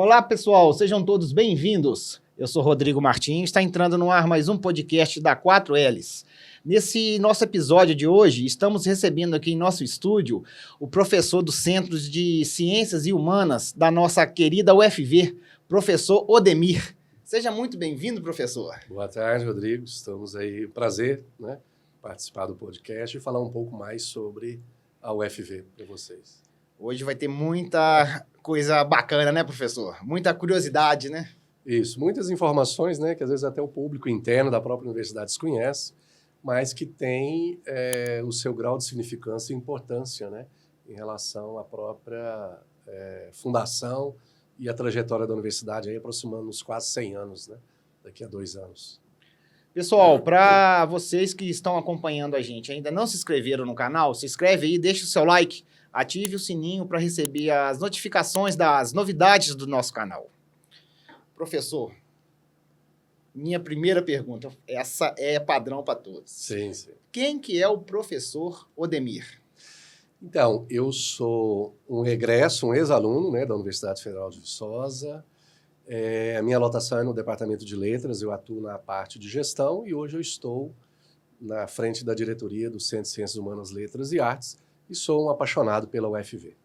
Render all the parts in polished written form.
Olá, pessoal, sejam todos bem-vindos. Eu sou Rodrigo Martins, está entrando no ar mais um podcast da 4Ls. Nesse nosso episódio de hoje, estamos recebendo aqui em nosso estúdio o professor do Centro de Ciências e Humanas da nossa querida UFV, professor Odemir. Seja muito bem-vindo, professor. Boa tarde, Rodrigo. Estamos aí, prazer, né, participar do podcast e falar um pouco mais sobre a UFV para vocês. Hoje vai ter muita coisa bacana, né, professor? Muita curiosidade, né? Isso, muitas informações, né, que às vezes até o público interno da própria universidade desconhece, mas que tem o seu grau de significância e importância, né, em relação à própria fundação e a trajetória da universidade, aí aproximando-nos quase 100 anos, né, daqui a 2 anos. Pessoal, para vocês que estão acompanhando a gente, ainda não se inscreveram no canal, se inscreve aí, deixa o seu like, ative o sininho para receber as notificações das novidades do nosso canal. Professor, minha primeira pergunta, essa é padrão para todos. Sim, sim. Quem que é o professor Odemir? Então, eu sou um egresso, um ex-aluno, né, da Universidade Federal de Viçosa. A minha lotação é no Departamento de Letras, eu atuo na parte de gestão e hoje eu estou na frente da diretoria do Centro de Ciências Humanas, Letras e Artes e sou um apaixonado pela UFV.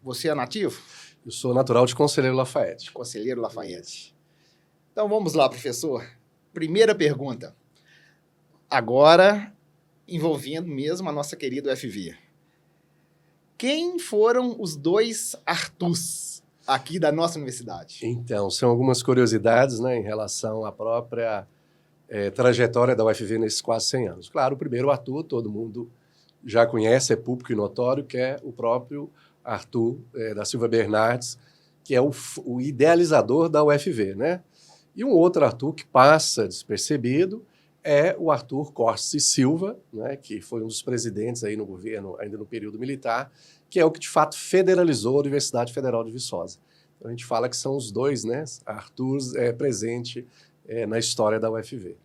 Você é nativo? Eu sou natural de Conselheiro Lafayette. Conselheiro Lafayette. Então vamos lá, professor. Primeira pergunta. Agora, envolvendo mesmo a nossa querida UFV. Quem foram os dois Arthurs aqui da nossa universidade? Então, são algumas curiosidades, né, em relação à própria trajetória da UFV nesses quase 100 anos. Claro, o primeiro Arthur, todo mundo já conhece, é público e notório, que é o próprio Arthur da Silva Bernardes, que é o idealizador da UFV, né? E um outro Arthur que passa despercebido é o Arthur Corsi Silva, né, que foi um dos presidentes aí no governo, ainda no período militar, que é o que de fato federalizou a Universidade Federal de Viçosa. Então a gente fala que são os dois, né, Arthurs presentes na história da UFV.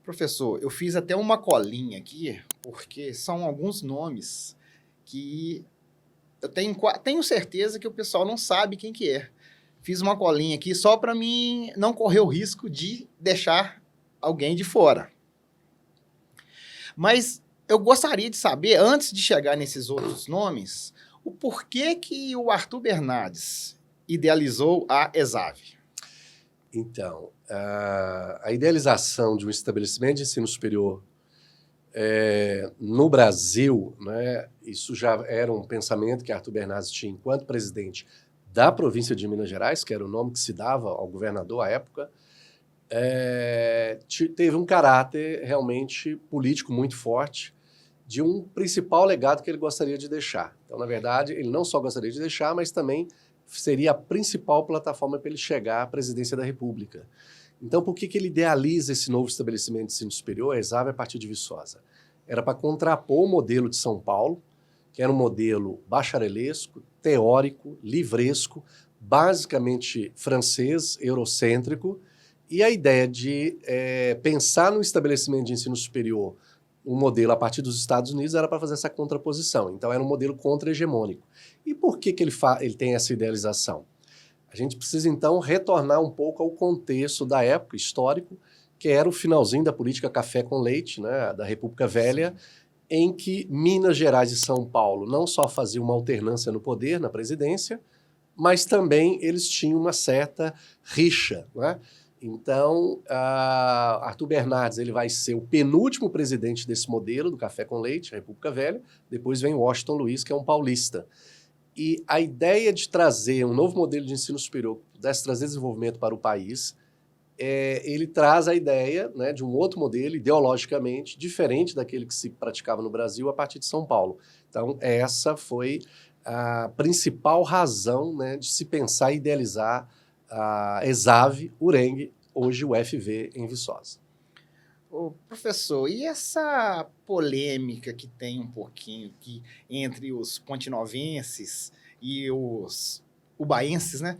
Professor, eu fiz até uma colinha aqui, porque são alguns nomes que eu tenho certeza que o pessoal não sabe quem que é. Fiz uma colinha aqui só para mim não correr o risco de deixar alguém de fora. Mas eu gostaria de saber, antes de chegar nesses outros nomes, o porquê que o Arthur Bernardes idealizou a ESAV. Então, a idealização de um estabelecimento de ensino superior no Brasil, né, isso já era um pensamento que Arthur Bernardes tinha enquanto presidente da província de Minas Gerais, que era o nome que se dava ao governador à época, teve um caráter realmente político muito forte de um principal legado que ele gostaria de deixar. Então, na verdade, ele não só gostaria de deixar, mas também seria a principal plataforma para ele chegar à presidência da República. Então, por que ele idealiza esse novo estabelecimento de ensino superior, a ESAV, a partir de Viçosa? Era para contrapor o modelo de São Paulo, que era um modelo bacharelesco, teórico, livresco, basicamente francês, eurocêntrico, e a ideia de pensar no estabelecimento de ensino superior, um modelo a partir dos Estados Unidos, era para fazer essa contraposição. Então, era um modelo contra-hegemônico. E por que ele tem essa idealização? A gente precisa, então, retornar um pouco ao contexto da época, histórico, que era o finalzinho da política café com leite, né, da República Velha, em que Minas Gerais e São Paulo não só faziam uma alternância no poder, na presidência, mas também eles tinham uma certa rixa, né? Então, Arthur Bernardes ele vai ser o penúltimo presidente desse modelo, do café com leite, a República Velha. Depois vem Washington Luiz, que é um paulista. E a ideia de trazer um novo modelo de ensino superior, que pudesse trazer desenvolvimento para o país, ele traz a ideia, né, de um outro modelo, ideologicamente, diferente daquele que se praticava no Brasil a partir de São Paulo. Então, essa foi a principal razão, né, de se pensar e idealizar a ESAV, URENG, hoje o UFV em Viçosa. Ô, professor, e essa polêmica que tem um pouquinho aqui entre os pontinovenses e os ubaenses, né?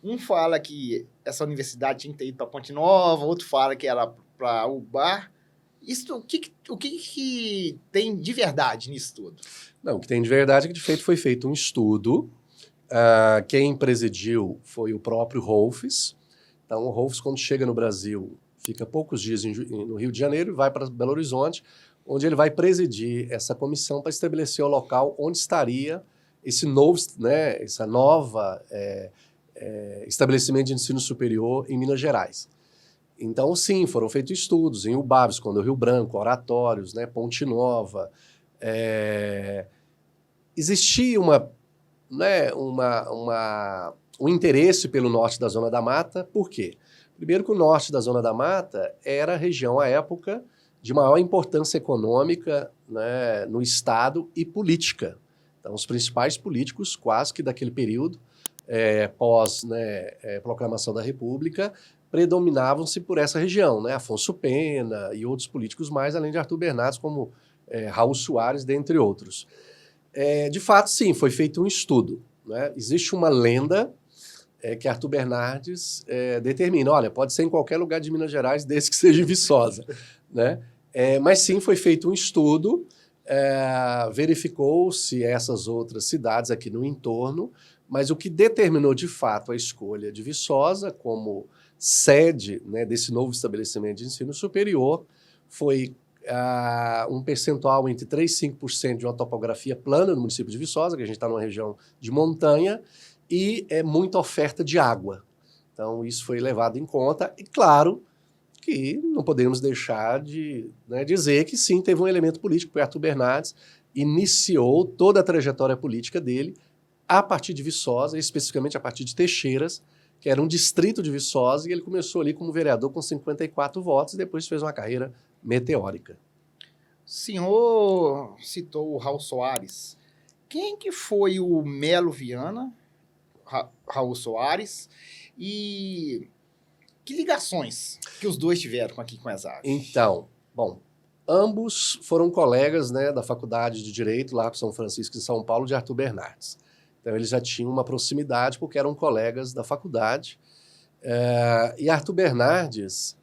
Um fala que essa universidade tinha que ter ido para Ponte Nova, outro fala que era para Ubá. O que tem de verdade nisso tudo? Não, o que tem de verdade é que, de feito, foi feito um estudo Quem presidiu foi o próprio Rolfes. Então, o Rolfes, quando chega no Brasil, fica poucos dias no Rio de Janeiro e vai para Belo Horizonte, onde ele vai presidir essa comissão para estabelecer o local onde estaria esse novo, né, essa nova estabelecimento de ensino superior em Minas Gerais. Então, sim, foram feitos estudos em Ubá, Visconde do Rio Branco, Oratórios, né, Ponte Nova. Existia um interesse pelo norte da Zona da Mata. Por quê? Primeiro que o norte da Zona da Mata era a região, à época, de maior importância econômica, né, no Estado e política. Então, os principais políticos, quase que daquele período, pós proclamação da República, predominavam-se por essa região, né? Afonso Pena e outros políticos mais, além de Arthur Bernardes, como Raul Soares, dentre outros. De fato, sim, foi feito um estudo, né? Existe uma lenda que Arthur Bernardes determina, olha, pode ser em qualquer lugar de Minas Gerais, desde que seja em Viçosa, né? Mas sim, foi feito um estudo, verificou-se essas outras cidades aqui no entorno, mas o que determinou de fato a escolha de Viçosa como sede, né, desse novo estabelecimento de ensino superior foi um percentual entre 3% e 5% de uma topografia plana no município de Viçosa, que a gente está numa região de montanha, e muita oferta de água. Então, isso foi levado em conta. E, claro, que não podemos deixar de dizer que, sim, teve um elemento político, porque Arthur Bernardes iniciou toda a trajetória política dele a partir de Viçosa, especificamente a partir de Teixeiras, que era um distrito de Viçosa, e ele começou ali como vereador com 54 votos e depois fez uma carreira meteórica. O senhor citou o Raul Soares. Quem que foi o Melo Viana, Raul Soares, e que ligações que os dois tiveram aqui com as aves? Então, bom, ambos foram colegas, né, da Faculdade de Direito, lá para São Francisco de São Paulo, de Arthur Bernardes. Então, eles já tinham uma proximidade, porque eram colegas da faculdade. E Arthur Bernardes,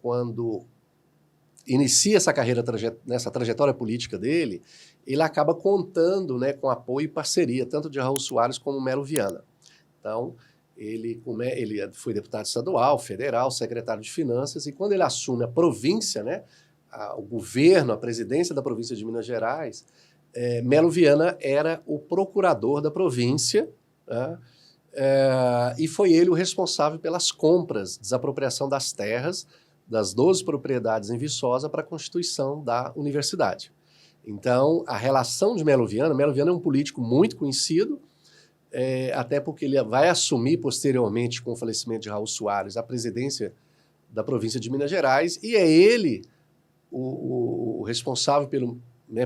quando inicia essa carreira, nessa trajetória política dele, ele acaba contando, né, com apoio e parceria, tanto de Raul Soares como Melo Viana. Então, ele foi deputado estadual, federal, secretário de Finanças, e quando ele assume a província, né, o governo, a presidência da província de Minas Gerais, Melo Viana era o procurador da província, né, e foi ele o responsável pelas compras, desapropriação das terras, das 12 propriedades em Viçosa para a constituição da universidade. Então, a relação de Melo Viana é um político muito conhecido, até porque ele vai assumir posteriormente, com o falecimento de Raul Soares, a presidência da província de Minas Gerais, e é ele o responsável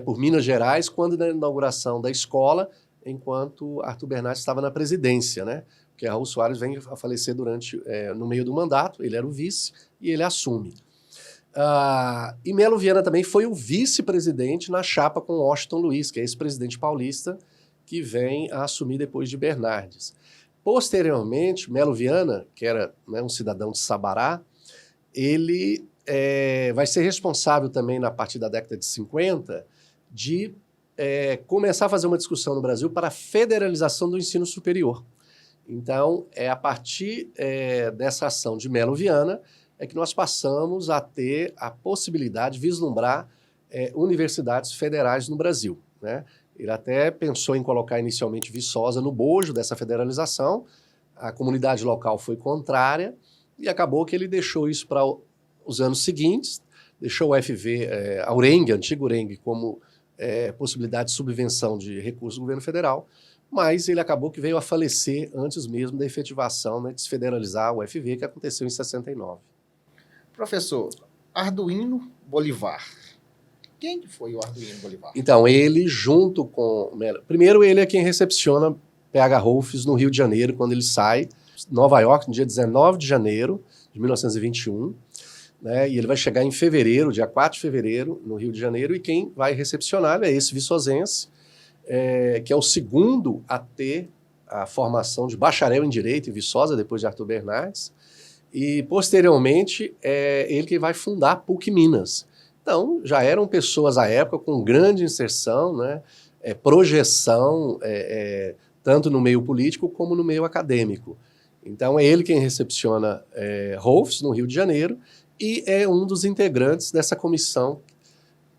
por Minas Gerais, quando na inauguração da escola, enquanto Arthur Bernardes estava na presidência, né? Porque Raul Soares vem a falecer no meio do mandato, ele era o vice, e ele assume. E Melo Viana também foi o vice-presidente na chapa com Washington Luiz, que é esse presidente paulista que vem a assumir depois de Bernardes. Posteriormente, Melo Viana, que era, né, um cidadão de Sabará, ele vai ser responsável também, a partir da década de 50, de começar a fazer uma discussão no Brasil para a federalização do ensino superior. Então, a partir dessa ação de Melo Viana, que nós passamos a ter a possibilidade de vislumbrar universidades federais no Brasil, né? Ele até pensou em colocar inicialmente Viçosa no bojo dessa federalização, a comunidade local foi contrária e acabou que ele deixou isso para os anos seguintes, deixou o UFV, a URENG, a antiga URENG, como possibilidade de subvenção de recursos do governo federal, mas ele acabou que veio a falecer antes mesmo da efetivação, né, de se federalizar o UFV, que aconteceu em 69. Professor, Arduino Bolivar. Quem que foi o Arduino Bolivar? Então, ele junto com... Primeiro, ele é quem recepciona PH Rolfes no Rio de Janeiro, quando ele sai, Nova York, no dia 19 de janeiro de 1921, né, e ele vai chegar em fevereiro, dia 4 de fevereiro, no Rio de Janeiro, e quem vai recepcionar é esse viçosense, que é o segundo a ter a formação de bacharel em Direito em Viçosa, depois de Arthur Bernardes, e posteriormente ele que vai fundar a PUC Minas. Então, já eram pessoas à época com grande inserção, né, projeção tanto no meio político como no meio acadêmico. Então, é ele quem recepciona Rolfes, no Rio de Janeiro, e é um dos integrantes dessa comissão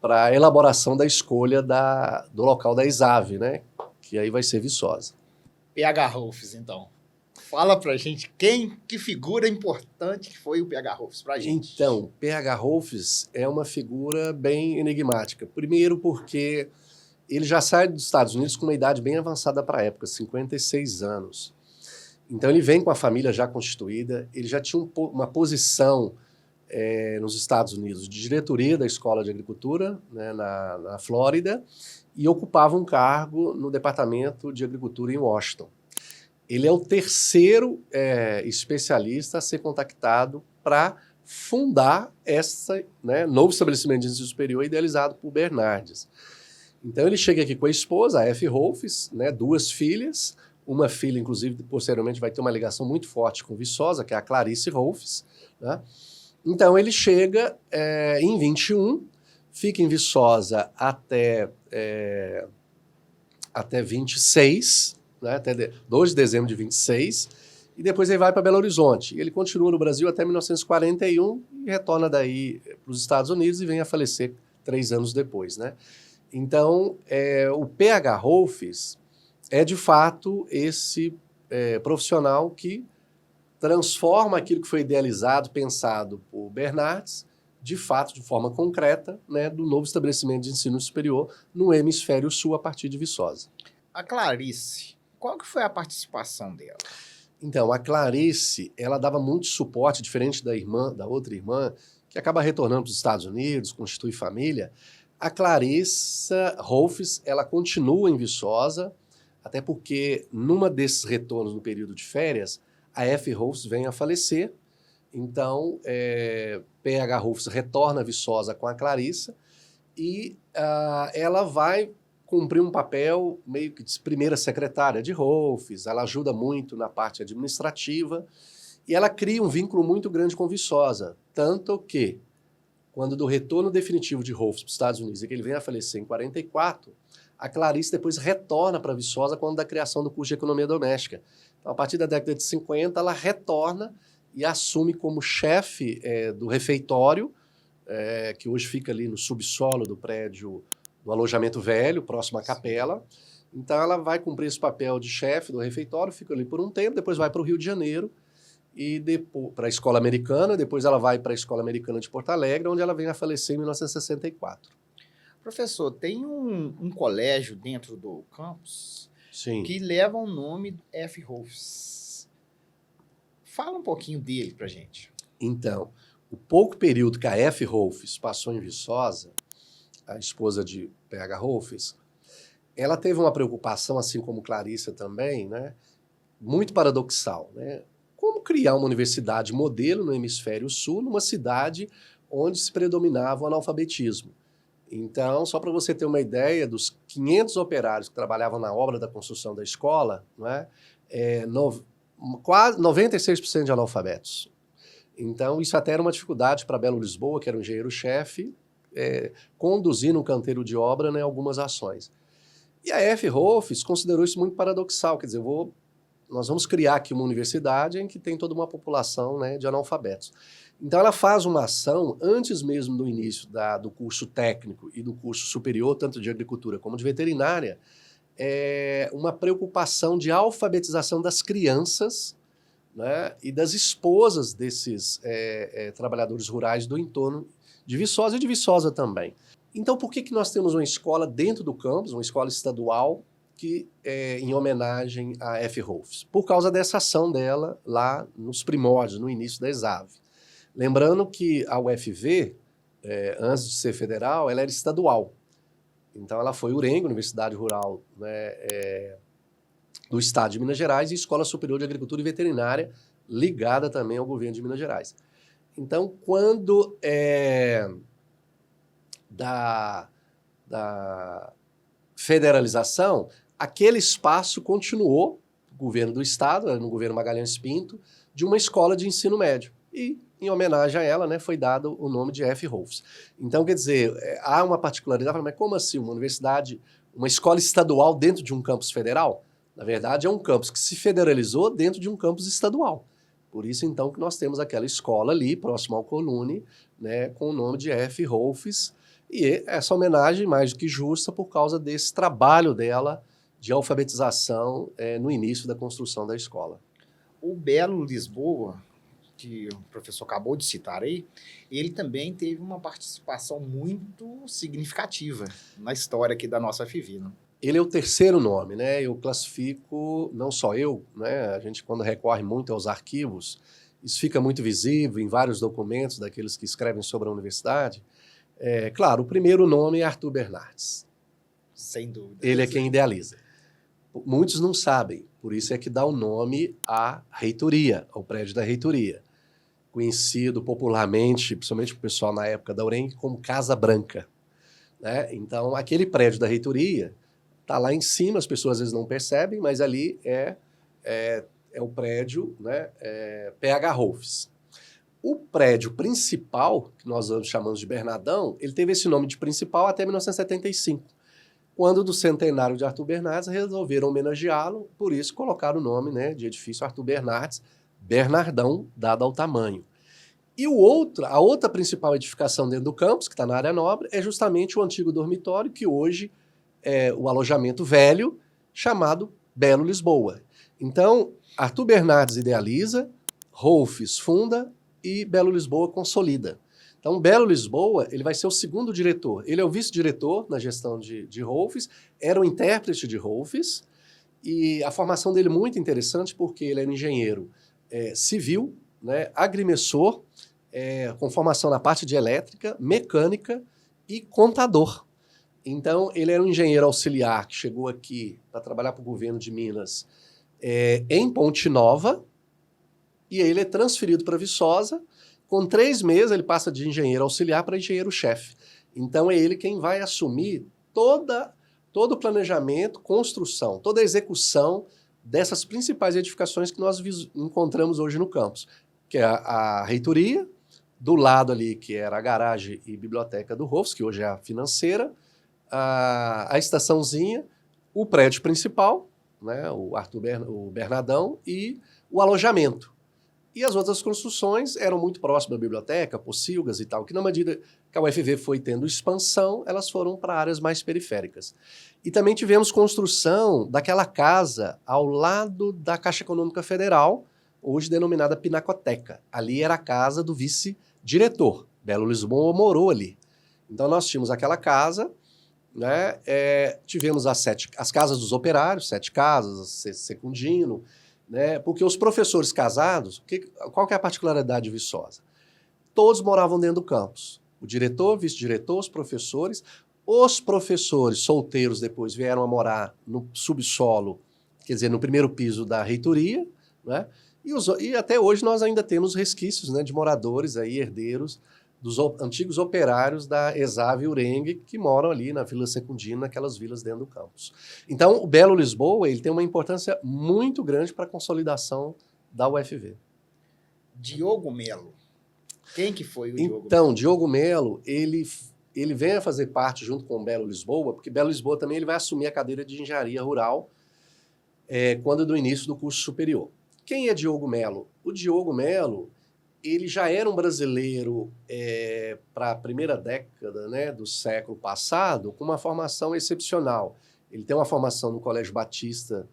para a elaboração da escolha do local da ESAV, né? Que aí vai ser Viçosa. PH Rolfes, então. Fala pra gente que figura importante que foi o PH Rolfes pra gente. Então, PH Rolfes é uma figura bem enigmática. Primeiro porque ele já sai dos Estados Unidos com uma idade bem avançada para a época, 56 anos. Então ele vem com a família já constituída, ele já tinha uma posição nos Estados Unidos de diretoria da Escola de Agricultura, né, na Flórida, e ocupava um cargo no Departamento de Agricultura em Washington. Ele é o terceiro especialista a ser contactado para fundar esse novo estabelecimento de ensino superior idealizado por Bernardes. Então ele chega aqui com a esposa, a F. Rolfes, né, 2 filhas, uma filha, inclusive, posteriormente vai ter uma ligação muito forte com Viçosa, que é a Clarice Rolfes, né? Então ele chega em 21, fica em Viçosa até 26, né, até 2 de dezembro de 26, e depois ele vai para Belo Horizonte. Ele continua no Brasil até 1941 e retorna daí para os Estados Unidos e vem a falecer 3 anos depois, né? Então, o PH Rolfes é, de fato, esse profissional que transforma aquilo que foi idealizado, pensado por Bernardes, de fato, de forma concreta, né, do novo estabelecimento de ensino superior no hemisfério sul a partir de Viçosa. A Clarice, qual que foi a participação dela? Então, a Clarice, ela dava muito suporte, diferente da outra irmã, que acaba retornando para os Estados Unidos, constitui família. A Clarissa Rolfes, ela continua em Viçosa, até porque, numa desses retornos no período de férias, a F. Rolfes vem a falecer. Então, PH Rolfes retorna a Viçosa com a Clarissa e ela vai cumprir um papel meio que de primeira secretária de Rolfes. Ela ajuda muito na parte administrativa e ela cria um vínculo muito grande com Viçosa. Tanto que, quando do retorno definitivo de Rolfes para os Estados Unidos e que ele vem a falecer em 44, a Clarice depois retorna para Viçosa quando da criação do curso de Economia Doméstica. Então, a partir da década de 50, ela retorna e assume como chefe do refeitório, que hoje fica ali no subsolo do prédio do alojamento velho, próximo à capela. Então, ela vai cumprir esse papel de chefe do refeitório, fica ali por um tempo, depois vai para o Rio de Janeiro, e depois para a Escola Americana, depois ela vai para a Escola Americana de Porto Alegre, onde ela vem a falecer em 1964. Professor, tem um colégio dentro do campus Sim. que leva o nome F. Rolfes. Fala um pouquinho dele pra gente. Então, o pouco período que a F. Rolfes passou em Viçosa, a esposa de PH Rolfes, ela teve uma preocupação, assim como Clarissa também, né, muito paradoxal, né? Como criar uma universidade modelo no hemisfério sul, numa cidade onde se predominava o analfabetismo. Então, só para você ter uma ideia, dos 500 operários que trabalhavam na obra da construção da escola, né, quase 96% de analfabetos. Então, isso até era uma dificuldade para Belo Lisboa, que era o engenheiro-chefe, conduzir no canteiro de obra, né, algumas ações. E a F. Rolfes considerou isso muito paradoxal, quer dizer, nós vamos criar aqui uma universidade em que tem toda uma população, né, de analfabetos. Então ela faz uma ação, antes mesmo do início do curso técnico e do curso superior, tanto de agricultura como de veterinária, uma preocupação de alfabetização das crianças, né, e das esposas desses trabalhadores rurais do entorno de Viçosa e de Viçosa também. Então por que nós temos uma escola dentro do campus, uma escola estadual, em homenagem a F. Rolfes? Por causa dessa ação dela lá nos primórdios, no início da ESAV. Lembrando que a UFV, antes de ser federal, ela era estadual. Então ela foi URENG, Universidade Rural, né, do Estado de Minas Gerais, e Escola Superior de Agricultura e Veterinária, ligada também ao governo de Minas Gerais. Então, quando da federalização, aquele espaço continuou, no governo do Estado, no governo Magalhães Pinto, de uma escola de ensino médio. E, em homenagem a ela, né, foi dado o nome de F. Rolfes. Então, quer dizer, há uma particularidade, mas como assim uma universidade, uma escola estadual dentro de um campus federal? Na verdade, é um campus que se federalizou dentro de um campus estadual. Por isso, então, que nós temos aquela escola ali, próximo ao Colune, né, com o nome de F. Rolfes, e essa homenagem mais do que justa por causa desse trabalho dela de alfabetização no início da construção da escola. O Belo Lisboa, que o professor acabou de citar aí, ele também teve uma participação muito significativa na história aqui da nossa FV, né? Ele é o terceiro nome, né? Eu classifico, não só eu, né? A gente, quando recorre muito aos arquivos, isso fica muito visível em vários documentos daqueles que escrevem sobre a universidade. Claro, o primeiro nome é Arthur Bernardes. Sem dúvida. Ele é quem idealiza. Muitos não sabem, por isso é que dá o nome à reitoria, ao prédio da reitoria, conhecido popularmente, principalmente para o pessoal na época da URENG, como Casa Branca, né? Então, aquele prédio da reitoria está lá em cima, as pessoas às vezes não percebem, mas ali é o prédio, né, PH Rolfes. O prédio principal, que nós chamamos de Bernardão, ele teve esse nome de principal até 1975, quando do centenário de Arthur Bernardes resolveram homenageá-lo, por isso colocaram o nome, né, de edifício Arthur Bernardes, Bernardão, dado ao tamanho. E a outra principal edificação dentro do campus, que está na área nobre, é justamente o antigo dormitório, que hoje é o alojamento velho, chamado Belo Lisboa. Então, Arthur Bernardes idealiza, Rolfes funda e Belo Lisboa consolida. Então, Belo Lisboa, ele vai ser o segundo diretor. Ele é o vice-diretor na gestão de Rolfes, era o intérprete de Rolfes, e a formação dele é muito interessante porque ele era engenheiro civil, né, agrimensor, com formação na parte de elétrica, mecânica e contador. Então, ele era um engenheiro auxiliar que chegou aqui para trabalhar para o governo de Minas em Ponte Nova, e aí ele é transferido para Viçosa. Com 3 meses, ele passa de engenheiro auxiliar para engenheiro-chefe. Então, é ele quem vai assumir todo o planejamento, construção, toda a execução dessas principais edificações que nós encontramos hoje no campus, que é a reitoria, do lado ali, que era a garagem e biblioteca do Rolfes, que hoje é a financeira, a estaçãozinha, o prédio principal, né, o Bernardão, e o alojamento. E as outras construções eram muito próximas da biblioteca, pocilgas e tal, que na medida que a UFV foi tendo expansão, elas foram para áreas mais periféricas. E também tivemos construção daquela casa ao lado da Caixa Econômica Federal, hoje denominada Pinacoteca. Ali era a casa do vice-diretor. Belo Lisboa morou ali. Então nós tínhamos aquela casa, né? Tivemos as casas dos operários, 7 casas, Secundino, né? Porque os professores casados, qual que é a particularidade de Viçosa? Todos moravam dentro do campus. O diretor, vice-diretor, os professores solteiros depois vieram a morar no subsolo, quer dizer, no primeiro piso da reitoria, né? E até hoje nós ainda temos resquícios, né, de moradores aí, herdeiros dos antigos operários da ESAV e URENG, que moram ali na Vila Secundina, naquelas vilas dentro do campus. Então, o Belo Lisboa ele tem uma importância muito grande para a consolidação da UFV. Diogo Melo. Quem que foi o Diogo Melo? Então, Diogo Melo, ele vem a fazer parte junto com o Belo Lisboa, porque Belo Lisboa também ele vai assumir a cadeira de engenharia rural quando do início do curso superior. Quem é Diogo Melo? O Diogo Melo, ele já era um brasileiro para a primeira década, né, do século passado, com uma formação excepcional. Ele tem uma formação no Colégio Batista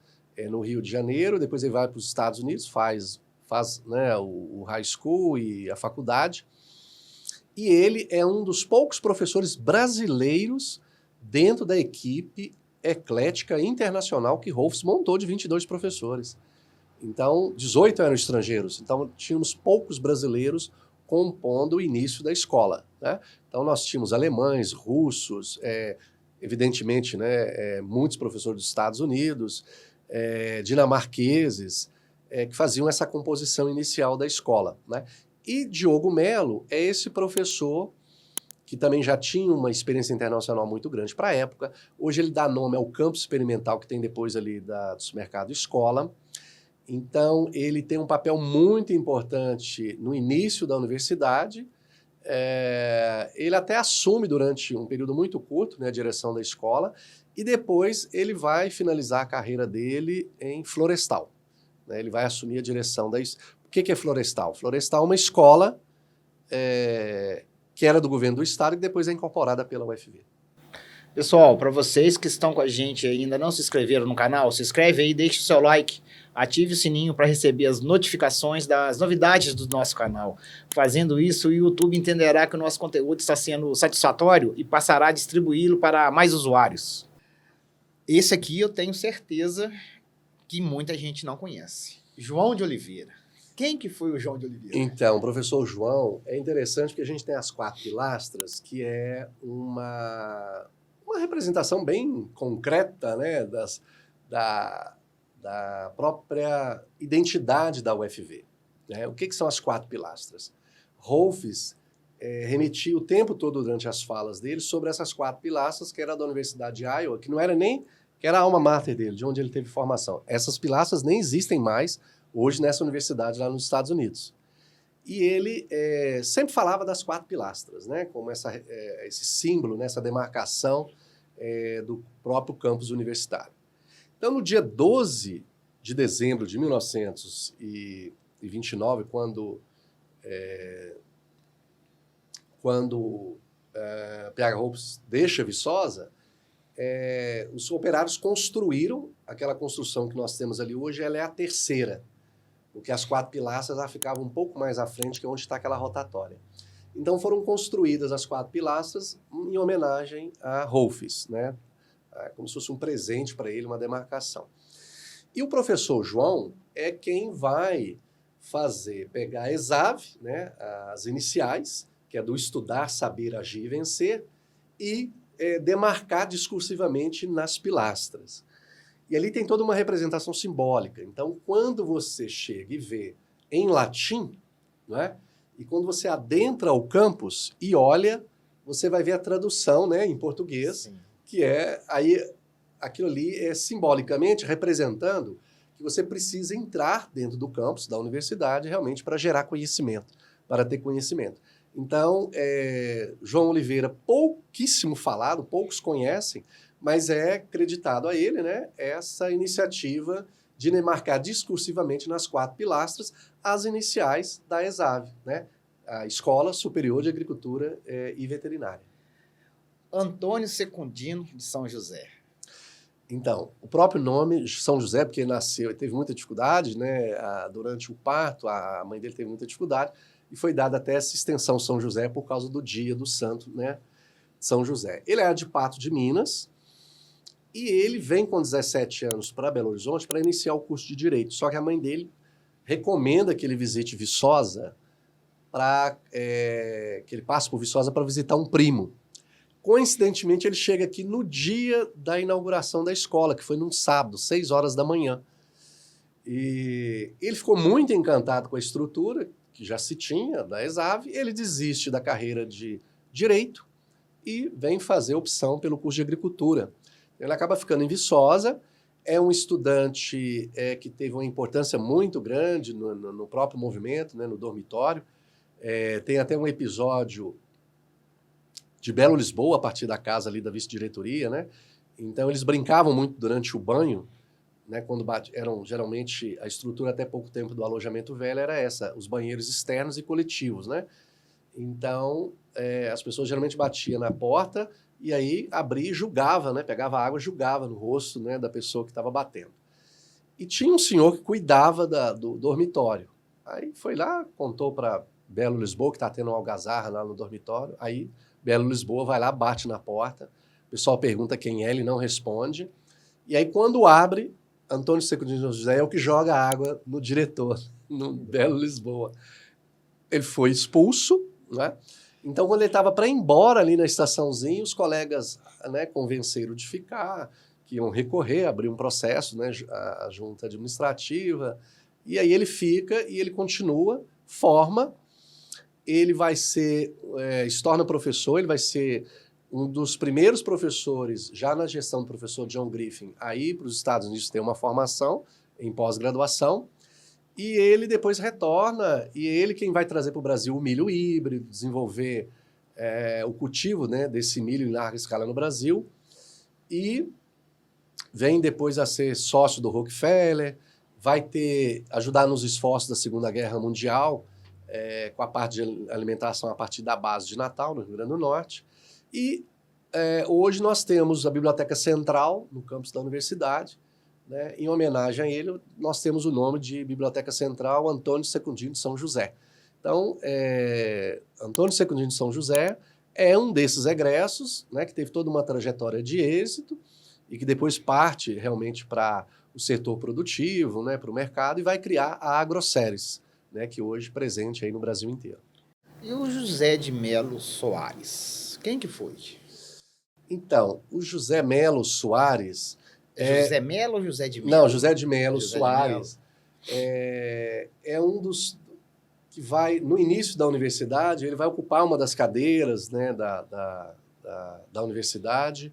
no Rio de Janeiro, depois ele vai para os Estados Unidos, faz né, o high school e a faculdade, e ele é um dos poucos professores brasileiros dentro da equipe eclética internacional que Rolfes montou de 22 professores. Então, 18 eram estrangeiros. Então, tínhamos poucos brasileiros compondo o início da escola, né? Então, nós tínhamos alemães, russos, evidentemente, né, muitos professores dos Estados Unidos, dinamarqueses, que faziam essa composição inicial da escola, né? E Diogo Melo é esse professor que também já tinha uma experiência internacional muito grande para a época. Hoje ele dá nome ao campus experimental que tem depois ali do supermercado Escola. Então, ele tem um papel muito importante no início da universidade Ele até assume durante um período muito curto, né, a direção da escola, e depois ele vai finalizar a carreira dele em Florestal, né? Ele vai assumir a direção da... O que é Florestal? Florestal é uma escola que era do governo do estado e depois é incorporada pela UFV. Pessoal, para vocês que estão com a gente e ainda não se inscreveram no canal, se inscreve aí, deixe o seu like, ative o sininho para receber as notificações das novidades do nosso canal. Fazendo isso, o YouTube entenderá que o nosso conteúdo está sendo satisfatório e passará a distribuí-lo para mais usuários. Esse aqui eu tenho certeza que muita gente não conhece. João de Oliveira. Quem que foi o João de Oliveira? Então, o professor João é interessante porque a gente tem as 4 pilastras, que é uma representação bem concreta, né, da própria identidade da UFV. Né? O que são as 4 pilastras? Rolfes remetia o tempo todo durante as falas dele sobre essas 4 pilastras, que era da Universidade de Iowa, que não era nem... que era a alma mater dele, de onde ele teve formação. Essas pilastras nem existem mais hoje nessa universidade lá nos Estados Unidos. E ele sempre falava das 4 pilastras, né? Como esse símbolo, né? Essa demarcação do próprio campus universitário. Então, no dia 12 de dezembro de 1929, quando P.H. Rolfes deixa Viçosa, os operários construíram aquela construção que nós temos ali hoje, ela é a terceira, porque as 4 pilastras já ficavam um pouco mais à frente, que é onde está aquela rotatória. Então foram construídas as 4 pilastras em homenagem a Rolfes, né? Como se fosse um presente para ele, uma demarcação. E o professor João é quem vai pegar a ESAV, né? As iniciais, que é do estudar, saber, agir e vencer, e demarcar discursivamente nas pilastras. E ali tem toda uma representação simbólica. Então, quando você chega e vê em latim, né, e quando você adentra o campus e olha, você vai ver a tradução, né, em português, sim, que aquilo ali é simbolicamente representando que você precisa entrar dentro do campus da universidade realmente para gerar conhecimento, para ter conhecimento. Então, João Oliveira, pouquíssimo falado, poucos conhecem, mas é acreditado a ele, né, essa iniciativa de demarcar discursivamente nas 4 pilastras as iniciais da ESAV, né, a Escola Superior de Agricultura e Veterinária. Antônio Secundino de São José. Então, o próprio nome, São José, porque ele teve muita dificuldade, né, durante o parto, a mãe dele teve muita dificuldade, e foi dada até essa extensão São José por causa do dia do santo, né, São José. Ele era de Pato de Minas, e ele vem com 17 anos para Belo Horizonte para iniciar o curso de Direito. Só que a mãe dele recomenda que ele visite Viçosa, que ele passe por Viçosa para visitar um primo. Coincidentemente, ele chega aqui no dia da inauguração da escola, que foi num sábado, 6 horas da manhã. E ele ficou muito encantado com a estrutura, que já se tinha, da ESAV. Ele desiste da carreira de Direito e vem fazer opção pelo curso de Agricultura. Ele acaba ficando em Viçosa, é um estudante que teve uma importância muito grande no próprio movimento, né, no dormitório. Tem até um episódio de Belo Lisboa, a partir da casa ali da vice-diretoria, né? Então, eles brincavam muito durante o banho, né, quando geralmente, a estrutura até pouco tempo do alojamento velho era essa, os banheiros externos e coletivos, né? Então, as pessoas geralmente batiam na porta e aí abria e julgava, né? Pegava água e julgava no rosto, né, da pessoa que estava batendo. E tinha um senhor que cuidava do dormitório. Aí foi lá, contou para Belo Lisboa que está tendo uma algazarra lá no dormitório. Aí Belo Lisboa vai lá, bate na porta. O pessoal pergunta quem é, ele não responde. E aí quando abre, Antônio Secundino José é o que joga água no diretor, no Belo Lisboa. Ele foi expulso, né? Então, quando ele estava para ir embora ali na estaçãozinha, os colegas, né, convenceram de ficar, que iam recorrer, abrir um processo, né, a junta administrativa, e aí ele fica e ele continua, forma, ele vai se torna professor, ele vai ser um dos primeiros professores, já na gestão do professor John Griffin, aí para os Estados Unidos ter uma formação em pós-graduação, E ele depois retorna, e ele quem vai trazer para o Brasil o milho híbrido, desenvolver o cultivo, né, desse milho em larga escala no Brasil, e vem depois a ser sócio do Rockefeller, vai ajudar nos esforços da Segunda Guerra Mundial, com a parte de alimentação a partir da base de Natal, no Rio Grande do Norte. E hoje nós temos a Biblioteca Central, no campus da universidade, né? Em homenagem a ele, nós temos o nome de Biblioteca Central Antônio Secundino de São José. Então, Antônio Secundino de São José é um desses egressos, né, que teve toda uma trajetória de êxito e que depois parte realmente para o setor produtivo, né, para o mercado, e vai criar a Agroceres, né, que hoje é presente aí no Brasil inteiro. E o José de Melo Soares? Quem que foi? Então, o José Melo Soares... José Melo ou José de Melo? Não, José de Melo Soares é um dos que vai, no início da universidade, ele vai ocupar uma das cadeiras, né, da universidade,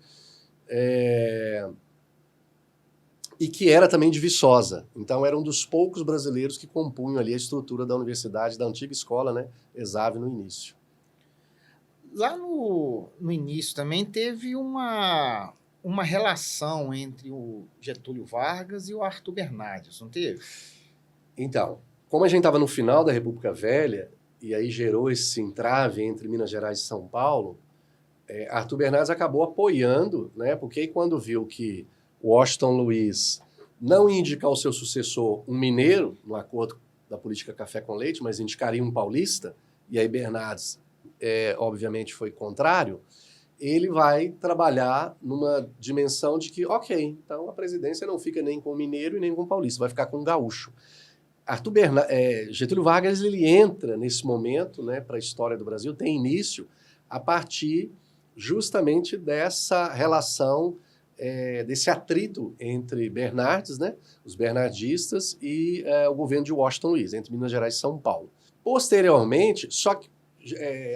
e que era também de Viçosa. Então, era um dos poucos brasileiros que compunham ali a estrutura da universidade, da antiga escola, né, ESAV, no início. Lá no início também teve uma relação entre o Getúlio Vargas e o Arthur Bernardes, não teve? Então, como a gente estava no final da República Velha, e aí gerou esse entrave entre Minas Gerais e São Paulo, Arthur Bernardes acabou apoiando, né, porque aí quando viu que Washington Luiz não ia indicar o seu sucessor um mineiro, no acordo da política café com leite, mas indicaria um paulista, e aí Bernardes, obviamente, foi contrário, ele vai trabalhar numa dimensão de que, ok, então a presidência não fica nem com mineiro e nem com paulista, vai ficar com gaúcho. Getúlio Vargas ele entra nesse momento, né, para a história do Brasil, tem início a partir justamente dessa relação, desse atrito entre Bernardes, né, os bernardistas, e o governo de Washington Luiz, entre Minas Gerais e São Paulo. Posteriormente, só que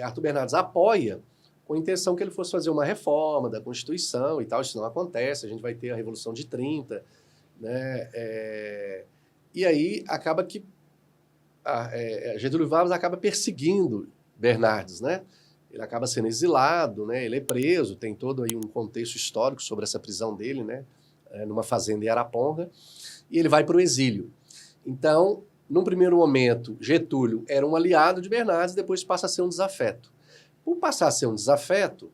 Arthur Bernardes apoia com a intenção que ele fosse fazer uma reforma da Constituição e tal. Isso não acontece, a gente vai ter a Revolução de 30, né? E aí acaba que Getúlio Vargas acaba perseguindo Bernardes, né? Ele acaba sendo exilado, né? Ele é preso, tem todo aí um contexto histórico sobre essa prisão dele, né? Numa fazenda em Araponga, e ele vai para o exílio. Então, num primeiro momento, Getúlio era um aliado de Bernardes, depois passa a ser um desafeto. Por passar a ser um desafeto,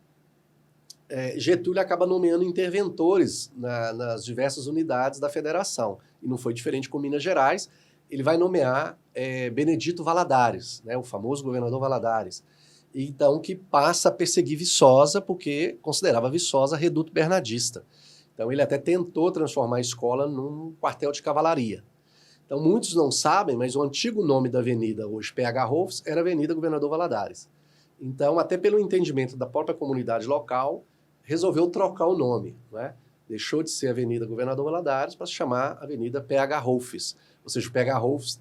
Getúlio acaba nomeando interventores nas diversas unidades da federação. E não foi diferente com Minas Gerais. Ele vai nomear Benedito Valadares, né, o famoso governador Valadares. Então, que passa a perseguir Viçosa, porque considerava Viçosa reduto bernardista. Então, ele até tentou transformar a escola num quartel de cavalaria. Então, muitos não sabem, mas o antigo nome da avenida, hoje P.H. Rolfs, era Avenida Governador Valadares. Então, até pelo entendimento da própria comunidade local, resolveu trocar o nome, né? Deixou de ser Avenida Governador Valadares para se chamar Avenida P.H. Rolfs. Ou seja, o P.H. Rolfs,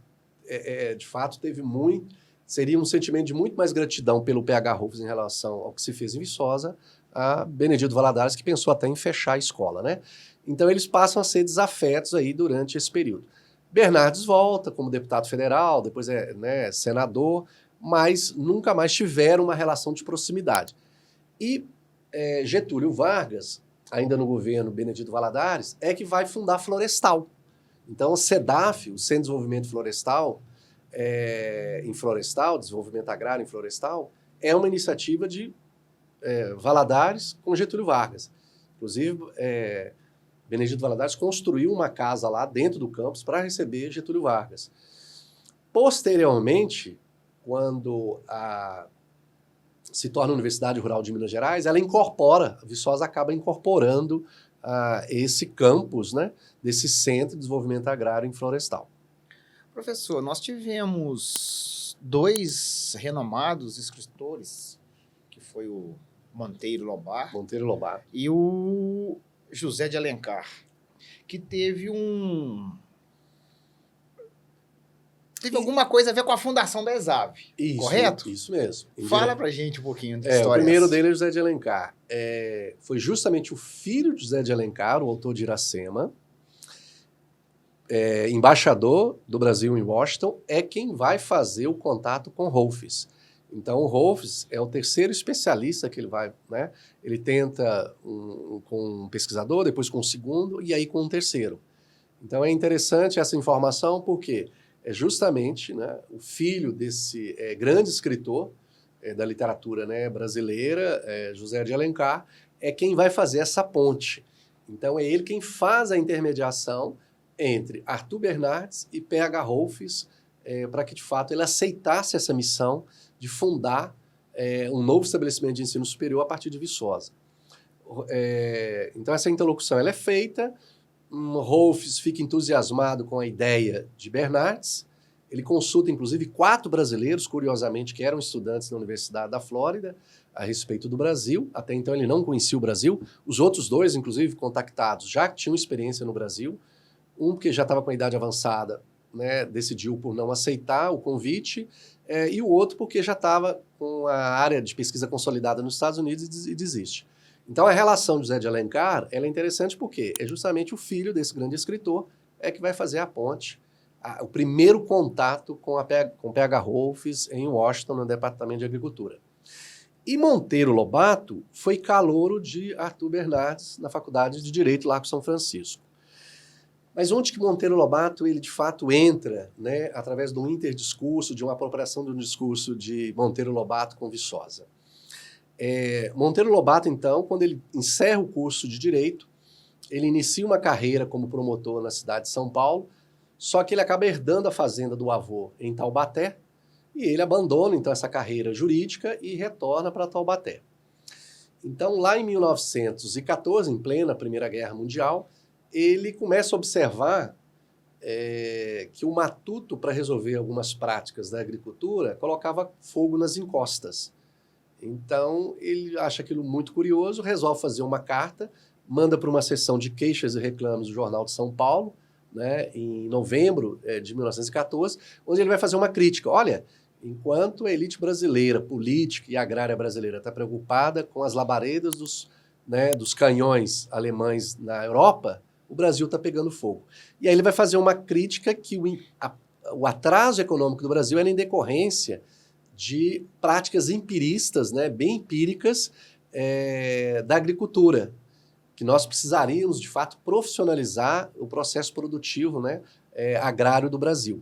de fato, seria um sentimento de muito mais gratidão pelo P.H. Rolfs em relação ao que se fez em Viçosa, a Benedito Valadares, que pensou até em fechar a escola, né? Então, eles passam a ser desafetos aí durante esse período. Bernardes volta como deputado federal, depois senador, mas nunca mais tiveram uma relação de proximidade. E Getúlio Vargas, ainda no governo Benedito Valadares, é que vai fundar a Florestal. Então, o CEDAF, o Centro de Desenvolvimento Florestal, em Florestal, Desenvolvimento Agrário em Florestal, é uma iniciativa de Valadares com Getúlio Vargas. Inclusive, Benedito Valadares construiu uma casa lá dentro do campus para receber Getúlio Vargas. Posteriormente, quando se torna a Universidade Rural de Minas Gerais, ela a Viçosa acaba incorporando esse campus, né, desse Centro de Desenvolvimento Agrário em Florestal. Professor, nós tivemos 2 renomados escritores, que foi o Monteiro Lobato e o José de Alencar, que teve alguma coisa a ver com a fundação da ESAV, correto? Isso mesmo. Fala pra gente um pouquinho da história. O primeiro dele é José de Alencar. Foi justamente o filho de José de Alencar, o autor de Iracema, embaixador do Brasil em Washington, é quem vai fazer o contato com Rolfes. Então, o Rolfes é o terceiro especialista que ele vai, né? Ele tenta com um pesquisador, depois com um segundo e aí com um terceiro. Então, é interessante essa informação porque é justamente, né, o filho desse grande escritor da literatura, né, brasileira, José de Alencar, é quem vai fazer essa ponte. Então, é ele quem faz a intermediação entre Arthur Bernardes e P.H. Rolfes, para que, de fato, ele aceitasse essa missão de fundar um novo estabelecimento de ensino superior a partir de Viçosa. Então, essa interlocução ela é feita, Rolfes fica entusiasmado com a ideia de Bernardes, ele consulta, inclusive, 4 brasileiros, curiosamente, que eram estudantes na Universidade da Flórida, a respeito do Brasil. Até então, ele não conhecia o Brasil. Os outros 2, inclusive, contactados, já tinham experiência no Brasil. Um, porque já estava com a idade avançada, né, decidiu por não aceitar o convite, e o outro porque já estava com a área de pesquisa consolidada nos Estados Unidos e desiste. Então, a relação de José de Alencar ela é interessante porque é justamente o filho desse grande escritor que vai fazer a ponte, o primeiro contato com P.H. Rolfes em Washington, no Departamento de Agricultura. E Monteiro Lobato foi calouro de Arthur Bernardes na Faculdade de Direito lá com São Francisco. Mas onde que Monteiro Lobato, ele de fato entra, né, através de um interdiscurso, de uma apropriação de um discurso de Monteiro Lobato com Viçosa? Monteiro Lobato, então, quando ele encerra o curso de Direito, ele inicia uma carreira como promotor na cidade de São Paulo, só que ele acaba herdando a fazenda do avô em Taubaté, e ele abandona, então, essa carreira jurídica e retorna para Taubaté. Então, lá em 1914, em plena Primeira Guerra Mundial, ele começa a observar que o matuto, para resolver algumas práticas da agricultura, colocava fogo nas encostas. Então, ele acha aquilo muito curioso, resolve fazer uma carta, manda para uma sessão de queixas e reclames do Jornal de São Paulo, né, em novembro de 1914, onde ele vai fazer uma crítica. Olha, enquanto a elite brasileira, política e agrária brasileira está preocupada com as labaredas dos canhões alemães na Europa, o Brasil está pegando fogo. E aí ele vai fazer uma crítica que o atraso econômico do Brasil era em decorrência de práticas empiristas, né, bem empíricas, da agricultura, que nós precisaríamos, de fato, profissionalizar o processo produtivo, né, agrário do Brasil.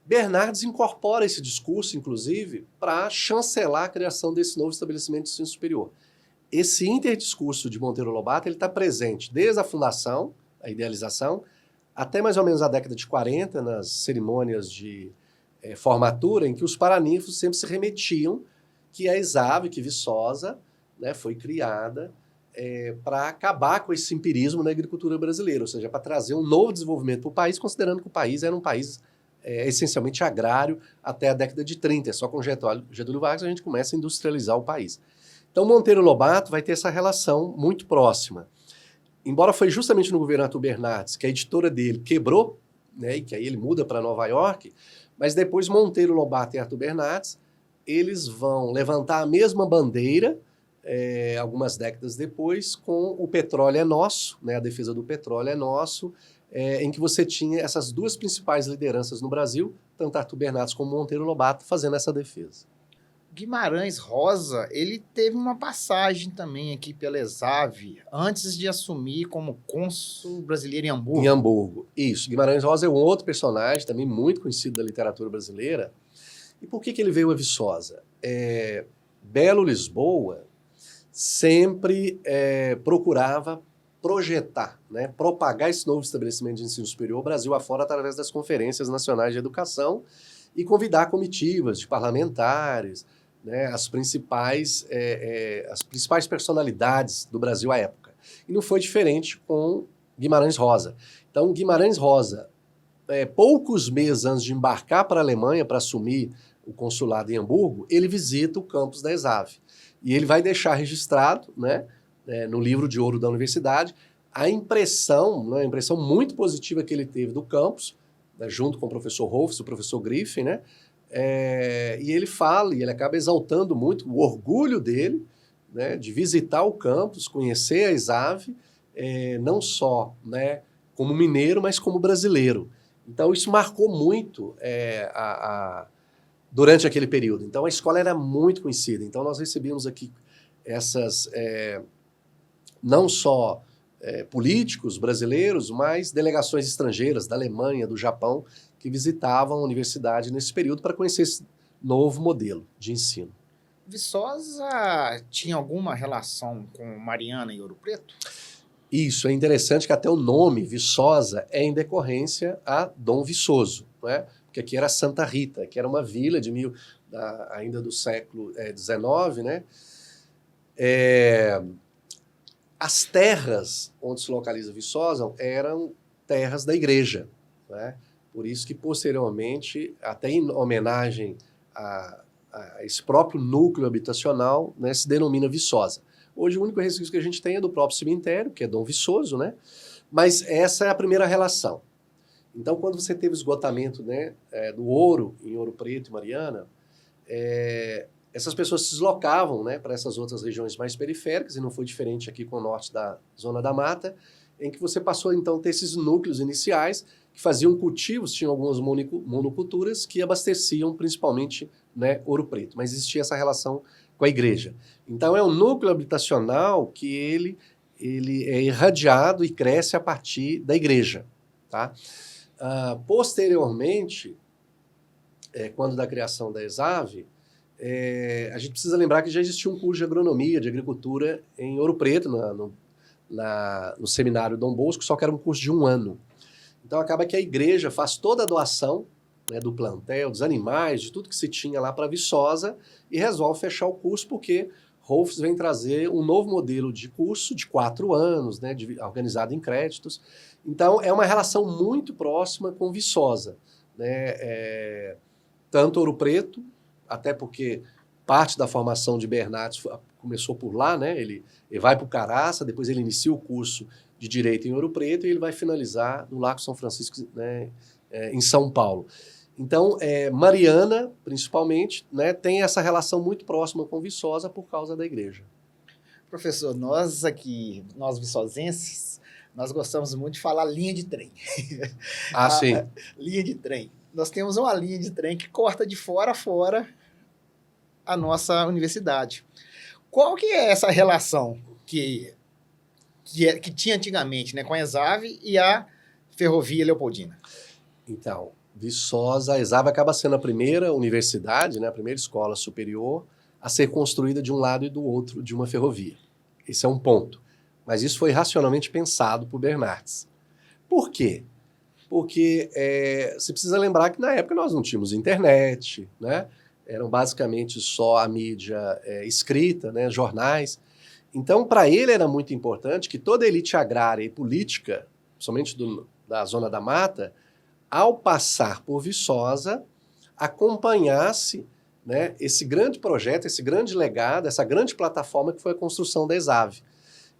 Bernardes incorpora esse discurso, inclusive, para chancelar a criação desse novo estabelecimento de ensino superior. Esse interdiscurso de Monteiro Lobato está presente desde a fundação, a idealização, até mais ou menos a década de 40, nas cerimônias de formatura, em que os paraninfos sempre se remetiam que a ESAV, que Viçosa, né, foi criada para acabar com esse empirismo na agricultura brasileira, ou seja, para trazer um novo desenvolvimento para o país, considerando que o país era um país essencialmente agrário até a década de 30. É só com Getúlio Vargas a gente começa a industrializar o país. Então, Monteiro Lobato vai ter essa relação muito próxima. Embora foi justamente no governo Arthur Bernardes que a editora dele quebrou, né, e que aí ele muda para Nova York, mas depois Monteiro Lobato e Arthur Bernardes, eles vão levantar a mesma bandeira, algumas décadas depois, com o petróleo é nosso, né, a defesa do petróleo é nosso, em que você tinha essas 2 principais lideranças no Brasil, tanto Arthur Bernardes como Monteiro Lobato, fazendo essa defesa. Guimarães Rosa, ele teve uma passagem também aqui pela ESAV, antes de assumir como cônsul brasileiro em Hamburgo. Em Hamburgo, isso. Guimarães Rosa é um outro personagem, também muito conhecido da literatura brasileira. E por que ele veio a Viçosa? Belo Lisboa sempre procurava projetar, né, propagar esse novo estabelecimento de ensino superior Brasil afora através das conferências nacionais de educação e convidar comitivas de parlamentares, né, as principais personalidades do Brasil à época. E não foi diferente com Guimarães Rosa. Então, Guimarães Rosa, poucos meses antes de embarcar para a Alemanha para assumir o consulado em Hamburgo, ele visita o campus da ESAV. E ele vai deixar registrado, né, no livro de ouro da universidade, a impressão, né, a impressão muito positiva que ele teve do campus, né, junto com o professor Rolfes, o professor Griffin, né, e ele fala, e ele acaba exaltando muito o orgulho dele, né, de visitar o campus, conhecer a ESAV, não só, né, como mineiro, mas como brasileiro. Então, isso marcou muito durante aquele período. Então, a escola era muito conhecida. Então, nós recebíamos aqui essas, não só políticos brasileiros, mas delegações estrangeiras da Alemanha, do Japão, que visitavam a universidade nesse período para conhecer esse novo modelo de ensino. Viçosa tinha alguma relação com Mariana e Ouro Preto? Isso, é interessante que até o nome Viçosa é em decorrência a Dom Viçoso, não é? Porque aqui era Santa Rita, que era uma vila ainda do século XIX, né? As terras onde se localiza Viçosa eram terras da igreja, né? Por isso que, posteriormente, até em homenagem a esse próprio núcleo habitacional, né, se denomina Viçosa. Hoje, o único resquício que a gente tem é do próprio cemitério, que é Dom Viçoso, né? Mas essa é a primeira relação. Então, quando você teve o esgotamento, né, do ouro em Ouro Preto e Mariana, essas pessoas se deslocavam, né, para essas outras regiões mais periféricas, e não foi diferente aqui com o norte da Zona da Mata, em que você passou, então, a ter esses núcleos iniciais que faziam cultivos, tinham algumas monoculturas que abasteciam principalmente, né, Ouro Preto. Mas existia essa relação com a igreja. Então, é um núcleo habitacional que ele é irradiado e cresce a partir da igreja. Tá? Posteriormente, quando da criação da ESAV, a gente precisa lembrar que já existia um curso de agronomia, de agricultura em Ouro Preto, no seminário Dom Bosco, só que era um curso de 1 ano. Então acaba que a igreja faz toda a doação, né, do plantel, dos animais, de tudo que se tinha lá para Viçosa e resolve fechar o curso porque Rolfs vem trazer um novo modelo de curso de 4 anos, né, organizado em créditos. Então é uma relação muito próxima com Viçosa, né, tanto Ouro Preto, até porque parte da formação de Bernardes começou por lá, né? Ele vai para o Caraça, depois ele inicia o curso de Direito em Ouro Preto e ele vai finalizar no Largo São Francisco, né, em São Paulo. Então, Mariana, principalmente, né, tem essa relação muito próxima com Viçosa por causa da igreja. Professor, nós viçosenses, nós gostamos muito de falar linha de trem. Sim. Linha de trem. Nós temos uma linha de trem que corta de fora a fora a nossa universidade. Qual que é essa relação que tinha antigamente, né, com a ESAV e a Ferrovia Leopoldina? Então, Viçosa, a ESAV acaba sendo a primeira universidade, né, a primeira escola superior a ser construída de um lado e do outro de uma ferrovia. Esse é um ponto. Mas isso foi racionalmente pensado por Bernardes. Por quê? Porque você precisa lembrar que na época nós não tínhamos internet, né? Eram basicamente só a mídia escrita, né? Jornais. Então, para ele era muito importante que toda a elite agrária e política, somente da Zona da Mata, ao passar por Viçosa, acompanhasse, né, esse grande projeto, esse grande legado, essa grande plataforma que foi a construção da ESAV.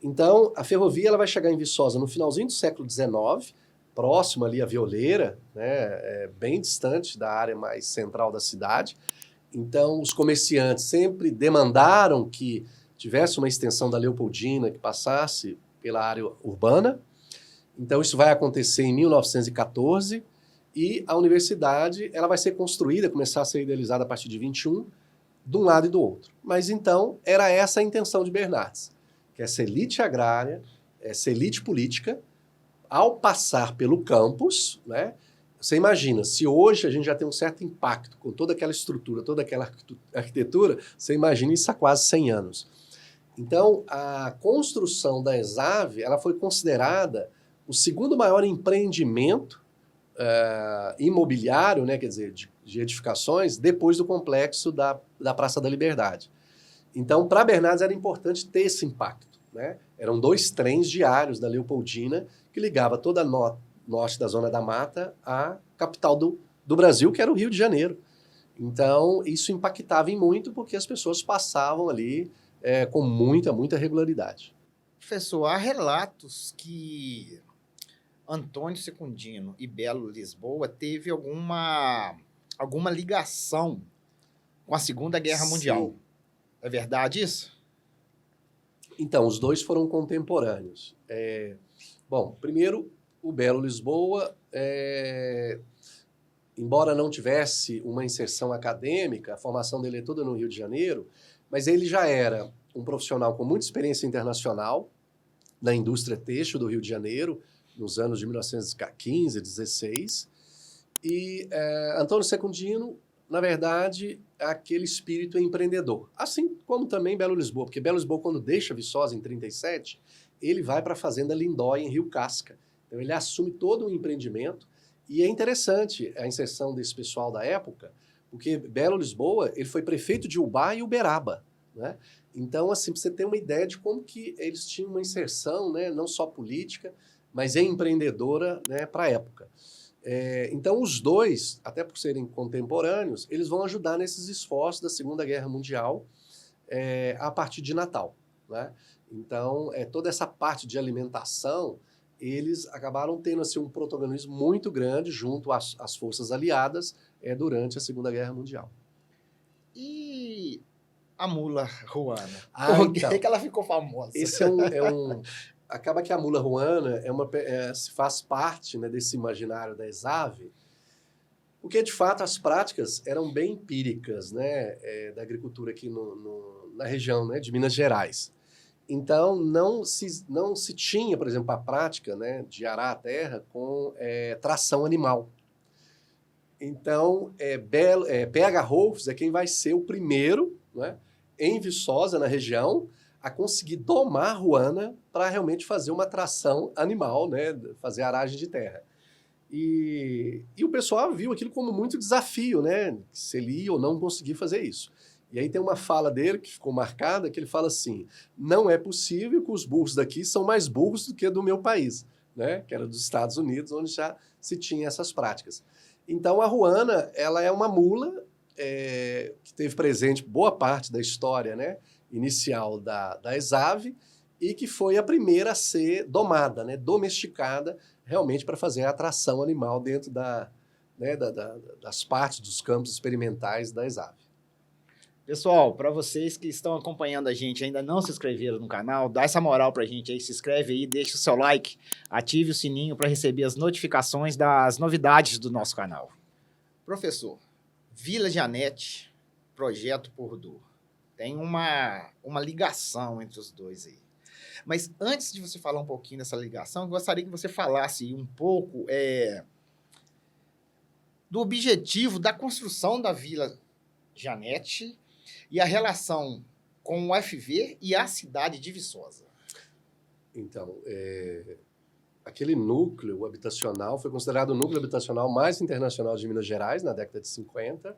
Então, a ferrovia ela vai chegar em Viçosa no finalzinho do século XIX, próximo ali à Violeira, né, bem distante da área mais central da cidade. Então, os comerciantes sempre demandaram que tivesse uma extensão da Leopoldina que passasse pela área urbana. Então, isso vai acontecer em 1914 e a universidade ela vai ser construída, começar a ser idealizada a partir de 21, de um lado e do outro. Mas, então, era essa a intenção de Bernardes, que essa elite agrária, essa elite política, ao passar pelo campus, né, você imagina, se hoje a gente já tem um certo impacto com toda aquela estrutura, toda aquela arquitetura, você imagina isso há quase 100 anos. Então, a construção da ESAV ela foi considerada o segundo maior empreendimento imobiliário, né, quer dizer, de edificações, depois do complexo da Praça da Liberdade. Então, para Bernardes era importante ter esse impacto, né? Eram 2 trens diários da Leopoldina que ligava toda a norte da Zona da Mata à capital do Brasil, que era o Rio de Janeiro. Então, isso impactava em muito porque as pessoas passavam ali com muita regularidade. Professor, há relatos que Antônio Secundino e Belo Lisboa teve alguma ligação com a Segunda Guerra Mundial. É verdade isso? Então, os dois foram contemporâneos. Bom, primeiro, o Belo Lisboa, embora não tivesse uma inserção acadêmica, a formação dele é toda no Rio de Janeiro, mas ele já era um profissional com muita experiência internacional na indústria têxtil do Rio de Janeiro, nos anos de 1915, 16. E Antônio Secundino, na verdade, é aquele espírito empreendedor. Assim como também Belo Lisboa, porque Belo Lisboa, quando deixa Viçosa em 37, ele vai para a fazenda Lindóia, em Rio Casca. Então, ele assume todo o empreendimento. E é interessante a inserção desse pessoal da época, porque Belo Lisboa, ele foi prefeito de Ubá e Uberaba, né? Então, assim, para você ter uma ideia de como que eles tinham uma inserção, né, não só política, mas empreendedora, né, para a época. Então, os dois, até por serem contemporâneos, eles vão ajudar nesses esforços da Segunda Guerra Mundial a partir de Natal, né? Então, toda essa parte de alimentação, eles acabaram tendo assim, um protagonismo muito grande junto às forças aliadas durante a Segunda Guerra Mundial. E a mula ruana? Por que ela ficou famosa? Esse acaba que a mula ruana faz parte, né, desse imaginário da ESAV, porque, de fato, as práticas eram bem empíricas, né, da agricultura aqui na região, né, de Minas Gerais. Então, não se tinha, por exemplo, a prática, né, de arar a terra com tração animal. Então, PH Rolfs é quem vai ser o primeiro, né, em Viçosa, na região, a conseguir domar a ruana para realmente fazer uma tração animal, né, fazer aragem de terra. E o pessoal viu aquilo como muito desafio, né, se ele ia ou não conseguir fazer isso. E aí tem uma fala dele que ficou marcada, que ele fala assim, não é possível que os burros daqui são mais burros do que do meu país, né, que era dos Estados Unidos, onde já se tinha essas práticas. Então, a ruana, ela é uma mula que teve presente boa parte da história, né, inicial da ESAV, e que foi a primeira a ser domada, né, domesticada, realmente para fazer a atração animal dentro das partes dos campos experimentais da ESAV. Pessoal, para vocês que estão acompanhando a gente e ainda não se inscreveram no canal, dá essa moral para a gente aí, se inscreve aí, deixa o seu like, ative o sininho para receber as notificações das novidades do nosso canal. Professor, Vila Janete, Projeto Pordur. Tem uma ligação entre os dois aí. Mas antes de você falar um pouquinho dessa ligação, eu gostaria que você falasse um pouco do objetivo da construção da Vila Janete e a relação com o UFV e a cidade de Viçosa. Então, aquele núcleo habitacional foi considerado o núcleo habitacional mais internacional de Minas Gerais na década de 50.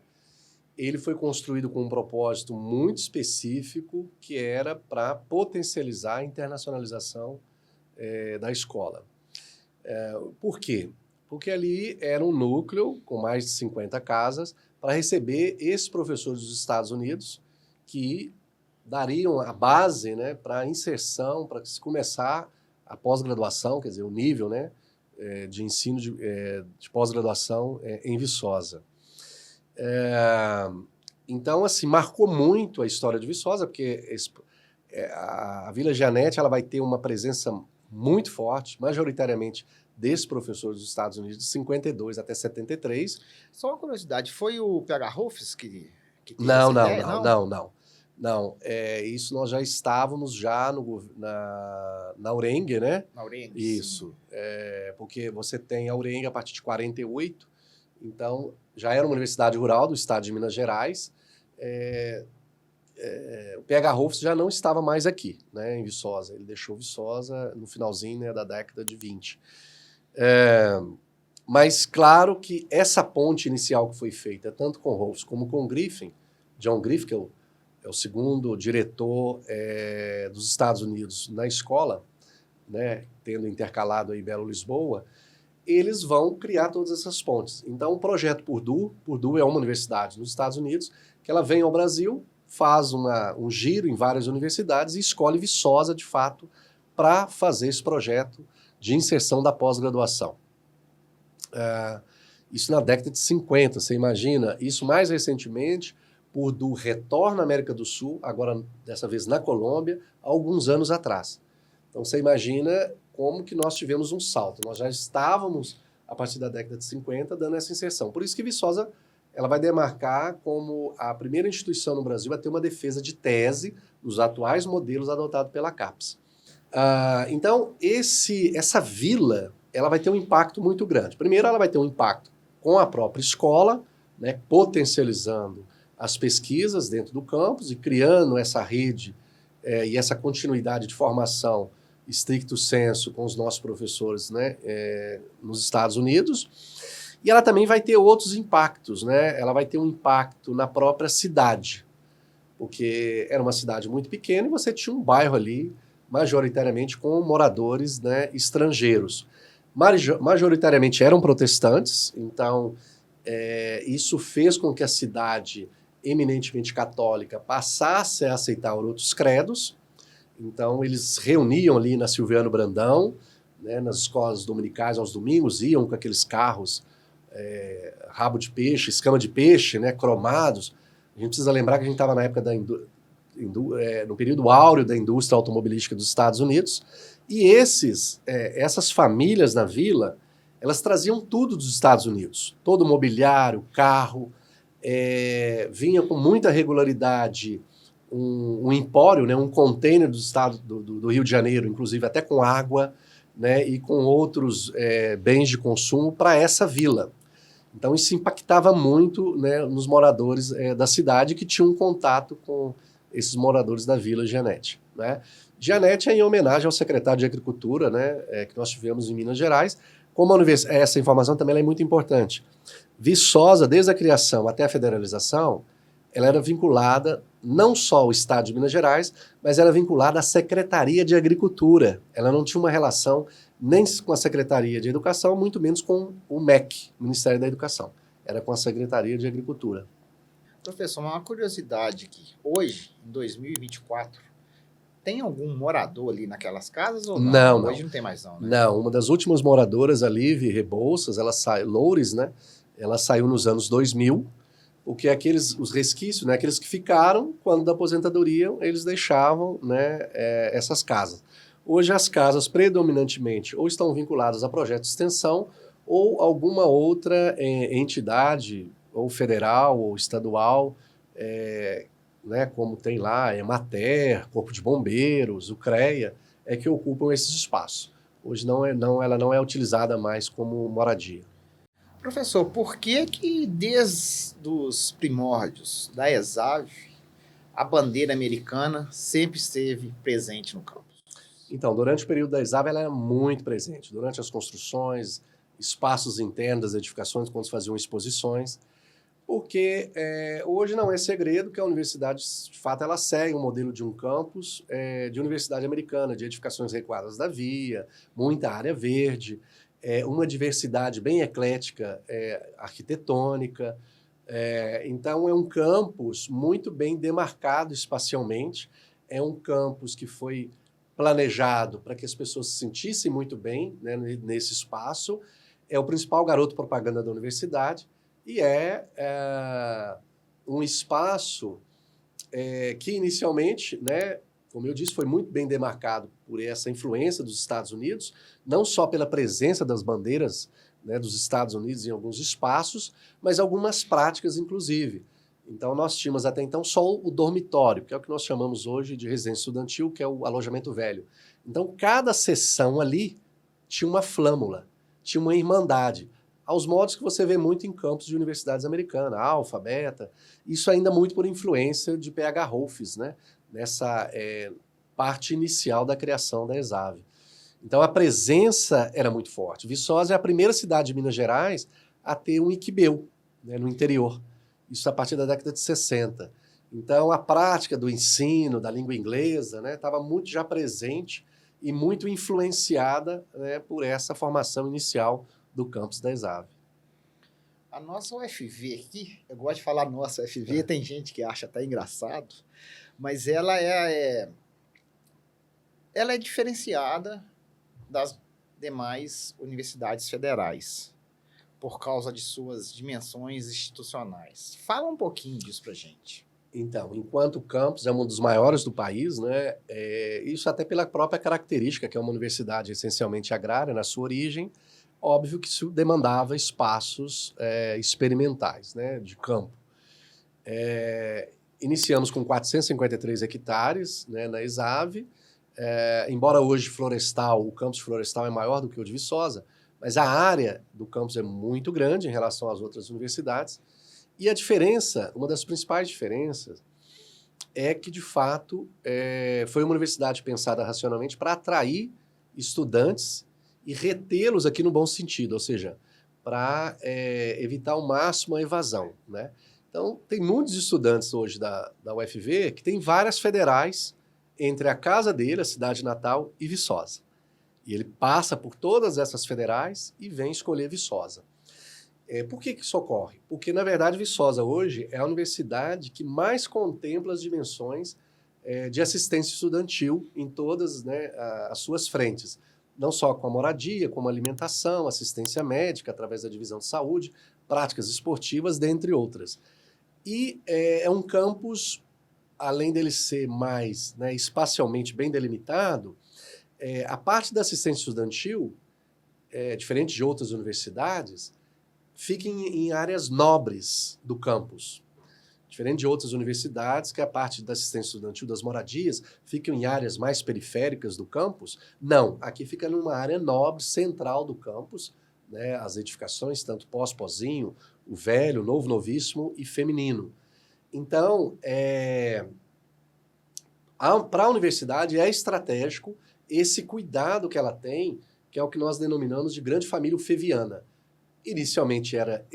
Ele foi construído com um propósito muito específico, que era para potencializar a internacionalização da escola. Por quê? Porque ali era um núcleo com mais de 50 casas para receber esses professores dos Estados Unidos que dariam a base, né, para a inserção, para se começar a pós-graduação, quer dizer, o nível, né, de ensino de pós-graduação em Viçosa. Então, assim, marcou muito a história de Viçosa, porque a Vila Janete ela vai ter uma presença muito forte, majoritariamente desses professores dos Estados Unidos, de 52 até 73. Só uma curiosidade, foi o PH Rolfs que teve Não, essa ideia? Não. Isso nós já estávamos já na URENG, né? Na URENG. Isso. Porque você tem a URENG a partir de 48, então já era uma universidade rural do estado de Minas Gerais. O PH Rolfs já não estava mais aqui, né, em Viçosa. Ele deixou Viçosa no finalzinho, né, da década de 20. Mas claro que essa ponte inicial que foi feita, tanto com Rolfs como com Griffin, John Griffin, que é o segundo diretor dos Estados Unidos na escola, né, tendo intercalado aí Belo Lisboa, eles vão criar todas essas pontes. Então, o projeto Purdue é uma universidade nos Estados Unidos, que ela vem ao Brasil, faz um giro em várias universidades e escolhe Viçosa, de fato, para fazer esse projeto de inserção da pós-graduação. Isso na década de 50, você imagina. Isso mais recentemente, Purdue retorna à América do Sul, agora dessa vez na Colômbia, há alguns anos atrás. Então, você imagina como que nós tivemos um salto. Nós já estávamos, a partir da década de 50, dando essa inserção. Por isso que Viçosa ela vai demarcar como a primeira instituição no Brasil a ter uma defesa de tese dos atuais modelos adotados pela CAPES. Então, essa vila ela vai ter um impacto muito grande. Primeiro, ela vai ter um impacto com a própria escola, né, potencializando as pesquisas dentro do campus e criando essa rede e essa continuidade de formação stricto sensu com os nossos professores, né, nos Estados Unidos. E ela também vai ter outros impactos, né? Ela vai ter um impacto na própria cidade, porque era uma cidade muito pequena e você tinha um bairro ali, majoritariamente com moradores, né, estrangeiros. Majoritariamente eram protestantes, então isso fez com que a cidade, eminentemente católica, passasse a aceitar outros credos. Então eles reuniam ali na Silviano Brandão, né, nas escolas dominicais aos domingos, iam com aqueles carros rabo de peixe, escama de peixe, né, cromados. A gente precisa lembrar que a gente estava na época no período áureo da indústria automobilística dos Estados Unidos, e essas famílias na vila, elas traziam tudo dos Estados Unidos, todo o mobiliário, carro, vinha com muita regularidade um empório, né, um container do estado do Rio de Janeiro, inclusive até com água, né, e com outros bens de consumo para essa vila. Então isso impactava muito, né, nos moradores da cidade que tinham contato com esses moradores da Vila Gianetti, né? Gianetti é em homenagem ao secretário de Agricultura, né, que nós tivemos em Minas Gerais. Como essa informação também é muito importante. Viçosa, desde a criação até a federalização, ela era vinculada não só ao Estado de Minas Gerais, mas era vinculada à Secretaria de Agricultura. Ela não tinha uma relação nem com a Secretaria de Educação, muito menos com o MEC, Ministério da Educação. Era com a Secretaria de Agricultura. Professor, uma curiosidade aqui. Hoje, em 2024, tem algum morador ali naquelas casas ou não? Não. Hoje não tem mais não, né? Não, uma das últimas moradoras ali, Rebouças, Loures, né? Ela saiu nos anos 2000, porque os resquícios, né, aqueles que ficaram, quando da aposentadoria, eles deixavam, né, essas casas. Hoje as casas predominantemente ou estão vinculadas a projeto de extensão ou alguma outra entidade, ou federal ou estadual, né, como tem lá, Emater, Corpo de Bombeiros, o CREA, que ocupam esses espaços. Hoje ela não é utilizada mais como moradia. Professor, por que desde os primórdios da ESAV, a bandeira americana sempre esteve presente no campus? Então, durante o período da ESAV, ela era muito presente. Durante as construções, espaços internos das edificações, quando se faziam exposições, porque hoje não é segredo que a universidade, de fato, ela segue um modelo de um campus de universidade americana, de edificações recuadas da via, muita área verde, uma diversidade bem eclética arquitetônica. Então, é um campus muito bem demarcado espacialmente, é um campus que foi planejado para que as pessoas se sentissem muito bem, né, nesse espaço, é o principal garoto propaganda da universidade e um espaço que inicialmente, né, como eu disse, foi muito bem demarcado por essa influência dos Estados Unidos, não só pela presença das bandeiras, né, dos Estados Unidos em alguns espaços, mas algumas práticas, inclusive. Então, nós tínhamos até então só o dormitório, que é o que nós chamamos hoje de residência estudantil, que é o alojamento velho. Então, cada seção ali tinha uma flâmula, tinha uma irmandade, aos modos que você vê muito em campos de universidades americanas, Alfa, Beta, isso ainda muito por influência de P.H. Rolfes, né, nessa parte inicial da criação da ESAV. Então, a presença era muito forte. Viçosa é a primeira cidade de Minas Gerais a ter um IQBEU, né, no interior. Isso a partir da década de 60. Então, a prática do ensino, da língua inglesa, né, estava muito já presente e muito influenciada, né, por essa formação inicial do campus da ESAV. A nossa UFV aqui, eu gosto de falar nossa UFV, tem gente que acha até engraçado, mas ela é diferenciada das demais universidades federais, por causa de suas dimensões institucionais. Fala um pouquinho disso pra gente. Então, enquanto campus é um dos maiores do país, né, isso até pela própria característica, que é uma universidade essencialmente agrária na sua origem, óbvio que isso demandava espaços experimentais, né, de campo. Iniciamos com 453 hectares, né, na ESAV, embora hoje o campus florestal é maior do que o de Viçosa, mas a área do campus é muito grande em relação às outras universidades. E a diferença, uma das principais diferenças, é que, de fato, foi uma universidade pensada racionalmente para atrair estudantes e retê-los aqui no bom sentido, ou seja, para evitar ao máximo a evasão, né? Então, tem muitos estudantes hoje da UFV que tem várias federais entre a casa dele, a cidade natal, e Viçosa. E ele passa por todas essas federais e vem escolher Viçosa. Por que isso ocorre? Porque, na verdade, Viçosa hoje é a universidade que mais contempla as dimensões de assistência estudantil em todas, né, as suas frentes. Não só com a moradia, como a alimentação, assistência médica, através da divisão de saúde, práticas esportivas, dentre outras. E é um campus, além dele ser mais, né, espacialmente bem delimitado, a parte da assistência estudantil, diferente de outras universidades, fica em áreas nobres do campus. Diferente de outras universidades, que a parte da assistência estudantil das moradias fica em áreas mais periféricas do campus. Não, aqui fica numa área nobre, central do campus, né, as edificações, tanto pós-pozinho, o velho, o novo, novíssimo e feminino. Então, para a universidade é estratégico esse cuidado que ela tem, que é o que nós denominamos de grande família ufeviana. Inicialmente era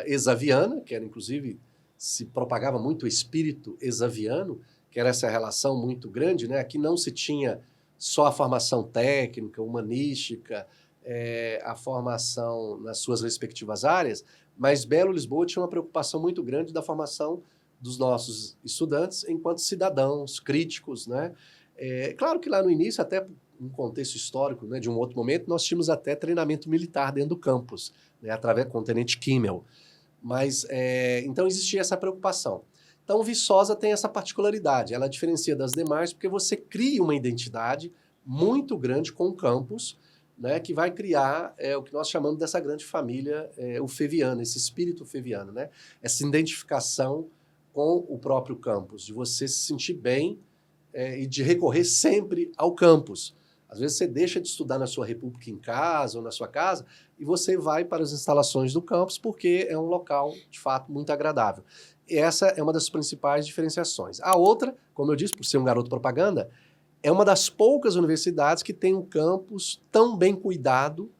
exaviana, que era, inclusive, se propagava muito o espírito exaviano, que era essa relação muito grande, né? Aqui não se tinha só a formação técnica, humanística, a formação nas suas respectivas áreas, mas Belo Lisboa tinha uma preocupação muito grande da formação dos nossos estudantes enquanto cidadãos, críticos, né? Claro que lá no início, até um contexto histórico, né, de um outro momento, nós tínhamos até treinamento militar dentro do campus, né, através do Tenente Kimmel. Mas, então, existia essa preocupação. Então, Viçosa tem essa particularidade, ela diferencia das demais porque você cria uma identidade muito grande com o campus, né, que vai criar o que nós chamamos dessa grande família ufeviana, esse espírito ufeviano, né, essa identificação com o próprio campus, de você se sentir bem e de recorrer sempre ao campus. Às vezes você deixa de estudar na sua república em casa ou na sua casa e você vai para as instalações do campus porque é um local, de fato, muito agradável. E essa é uma das principais diferenciações. A outra, como eu disse, por ser um garoto propaganda, é uma das poucas universidades que tem um campus tão bem cuidado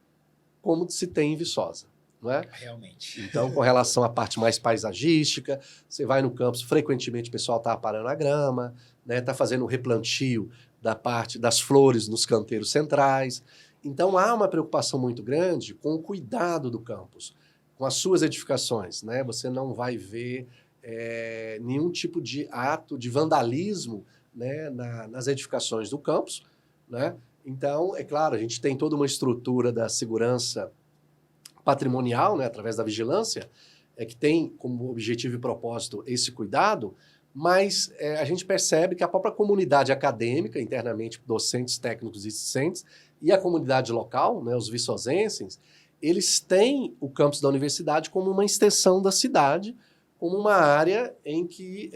como se tem em Viçosa. Não é? Realmente. Então, com relação à parte mais paisagística, você vai no campus, frequentemente o pessoal está aparando a grama, né, está fazendo um replantio da parte das flores nos canteiros centrais. Então, há uma preocupação muito grande com o cuidado do campus, com as suas edificações, né? Você não vai ver nenhum tipo de ato de vandalismo, né, nas edificações do campus, né? Então, é claro, a gente tem toda uma estrutura da segurança patrimonial, né, através da vigilância, que tem como objetivo e propósito esse cuidado, mas a gente percebe que a própria comunidade acadêmica, internamente docentes, técnicos e discentes, e a comunidade local, né, os viçosenses, eles têm o campus da universidade como uma extensão da cidade, como uma área em que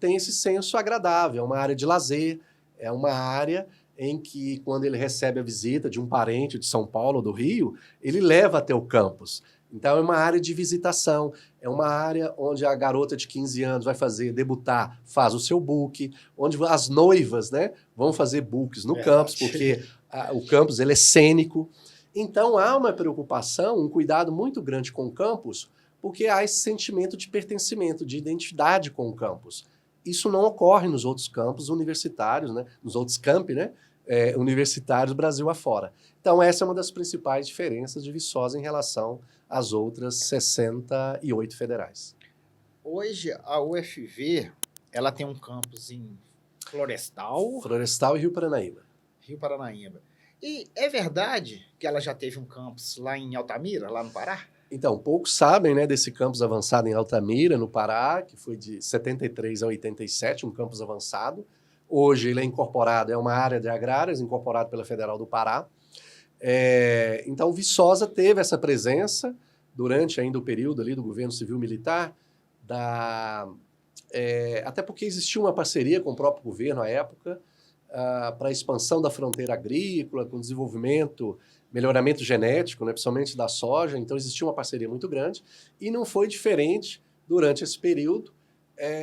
tem esse senso agradável, é uma área de lazer, é uma área em que, quando ele recebe a visita de um parente de São Paulo ou do Rio, ele leva até o campus. Então, é uma área de visitação, é uma área onde a garota de 15 anos vai debutar, faz o seu book, onde as noivas, né, vão fazer books no campus, porque o campus ele é cênico. Então, há uma preocupação, um cuidado muito grande com o campus, porque há esse sentimento de pertencimento, de identidade com o campus. Isso não ocorre nos outros campos universitários, né, nos outros campi, né, universitários Brasil afora. Então, essa é uma das principais diferenças de Viçosa em relação às outras 68 federais. Hoje, a UFV, ela tem um campus em Florestal. Florestal e Rio Paranaíba. Rio Paranaíba. E é verdade que ela já teve um campus lá em Altamira, lá no Pará? Então, poucos sabem, né, desse campus avançado em Altamira, no Pará, que foi de 73 a 87, um campus avançado. Hoje ele é incorporado, é uma área de agrárias, incorporado pela Federal do Pará. Então, Viçosa teve essa presença durante ainda o período ali do governo civil-militar, até porque existia uma parceria com o próprio governo à época, para a expansão da fronteira agrícola, com desenvolvimento, melhoramento genético, né, principalmente da soja. Então, existia uma parceria muito grande e não foi diferente durante esse período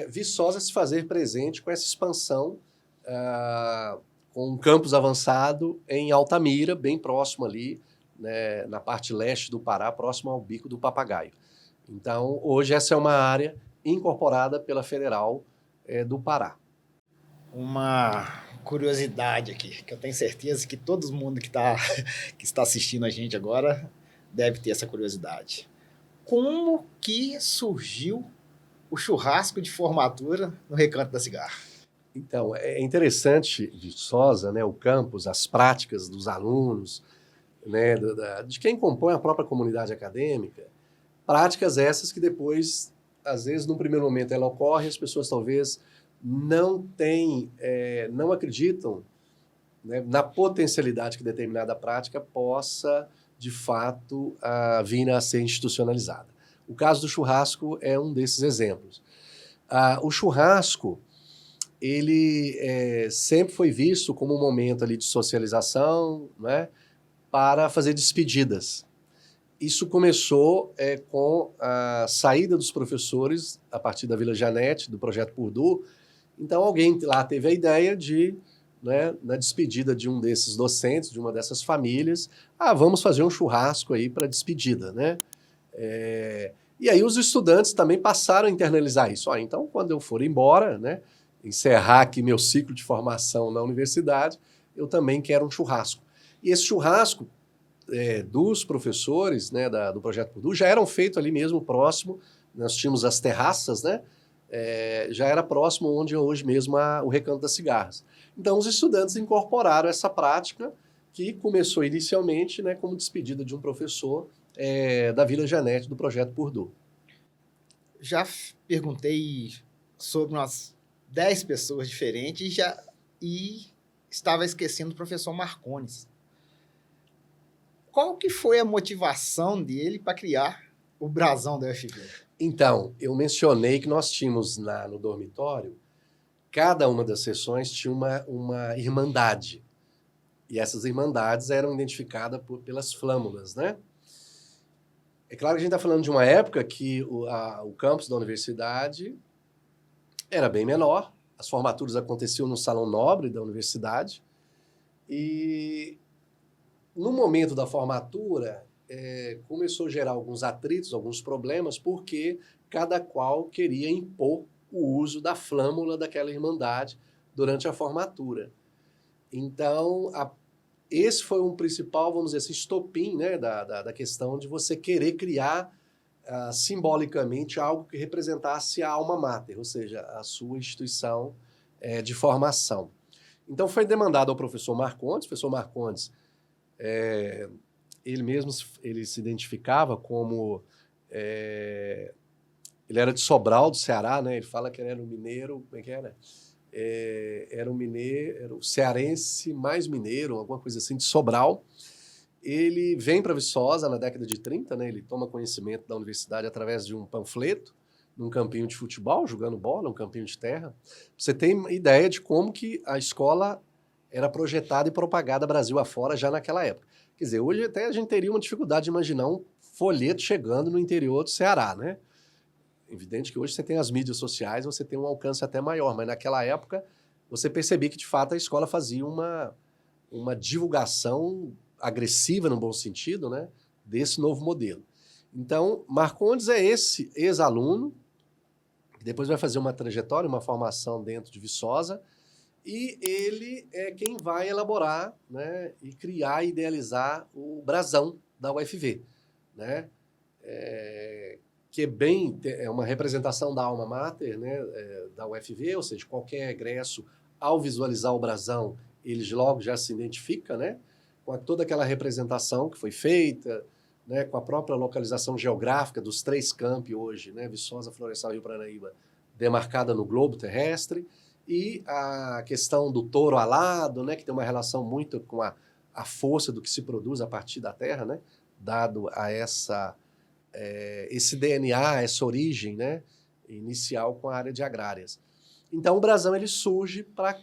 Viçosa se fazer presente com essa expansão, com um campus avançado em Altamira, bem próximo ali, né, na parte leste do Pará, próximo ao Bico do Papagaio. Então, hoje essa é uma área incorporada pela Federal do Pará. Uma curiosidade aqui, que eu tenho certeza que todo mundo que está assistindo a gente agora deve ter essa curiosidade. Como que surgiu o churrasco de formatura no Recanto da Cigarra? Então, é interessante Viçosa, né, o campus, as práticas dos alunos, né, de quem compõe a própria comunidade acadêmica, práticas essas que depois, às vezes, num primeiro momento ela ocorre, as pessoas talvez não acreditam, né, na potencialidade que determinada prática possa, de fato, vir a ser institucionalizada. O caso do churrasco é um desses exemplos. O churrasco, ele sempre foi visto como um momento ali de socialização, né, para fazer despedidas. Isso começou com a saída dos professores a partir da Vila Janete, do Projeto Purdue. Então, alguém lá teve a ideia de, né, na despedida de um desses docentes, de uma dessas famílias, vamos fazer um churrasco aí para despedida, né? E aí os estudantes também passaram a internalizar isso. Então, quando eu for embora, né, encerrar aqui meu ciclo de formação na universidade, eu também quero um churrasco. E esse churrasco dos professores, né, do Projeto Purdue já eram feitos ali mesmo próximo. Nós tínhamos as terraças, né? Já era próximo onde hoje mesmo o Recanto das Cigarras. Então, os estudantes incorporaram essa prática que começou inicialmente, né, como despedida de um professor da Vila Janete, do Projeto Purdue. Já perguntei sobre umas 10 pessoas diferentes e estava esquecendo o professor Marcones. Qual que foi a motivação dele para criar o brasão da UFV? Então, eu mencionei que nós tínhamos no dormitório, cada uma das sessões tinha uma irmandade. E essas irmandades eram identificadas pelas flâmulas, né? É claro que a gente está falando de uma época que o campus da universidade era bem menor, as formaturas aconteciam no Salão Nobre da universidade, e no momento da formatura começou a gerar alguns atritos, alguns problemas, porque cada qual queria impor o uso da flâmula daquela irmandade durante a formatura. Então, esse foi um principal, vamos dizer assim, estopim, né, da questão de você querer criar simbolicamente algo que representasse a alma mater, ou seja, a sua instituição de formação. Então, foi demandado ao professor Marcondes. O professor Marcondes, ele se identificava como... ele era de Sobral, do Ceará, né? Ele fala que ele era um mineiro, como é que era? Era um mineiro, era o cearense mais mineiro, alguma coisa assim, de Sobral. Ele vem para Viçosa na década de 30, né? Ele toma conhecimento da universidade através de um panfleto, num campinho de futebol, jogando bola, um campinho de terra. Você tem ideia de como que a escola era projetada e propagada Brasil afora já naquela época. Quer dizer, hoje até a gente teria uma dificuldade de imaginar um folheto chegando no interior do Ceará, né? Evidente que hoje você tem as mídias sociais, você tem um alcance até maior, mas naquela época você percebia que, de fato, a escola fazia uma divulgação agressiva, no bom sentido, né, desse novo modelo. Então, Marcondes é esse ex-aluno, que depois vai fazer uma trajetória, uma formação dentro de Viçosa, e ele é quem vai elaborar, né, e criar e idealizar o brasão da UFV, né? Que é uma representação da alma mater, né, da UFV, ou seja, qualquer egresso, ao visualizar o brasão, ele logo já se identifica, né, com toda aquela representação que foi feita, né, com a própria localização geográfica dos 3 campi hoje, né, Viçosa, Florestal e Rio Paranaíba, demarcada no globo terrestre, e a questão do touro alado, né, que tem uma relação muito com a força do que se produz a partir da terra, né, dado a esse DNA, essa origem, né, inicial com a área de agrárias. Então o brasão ele surge para,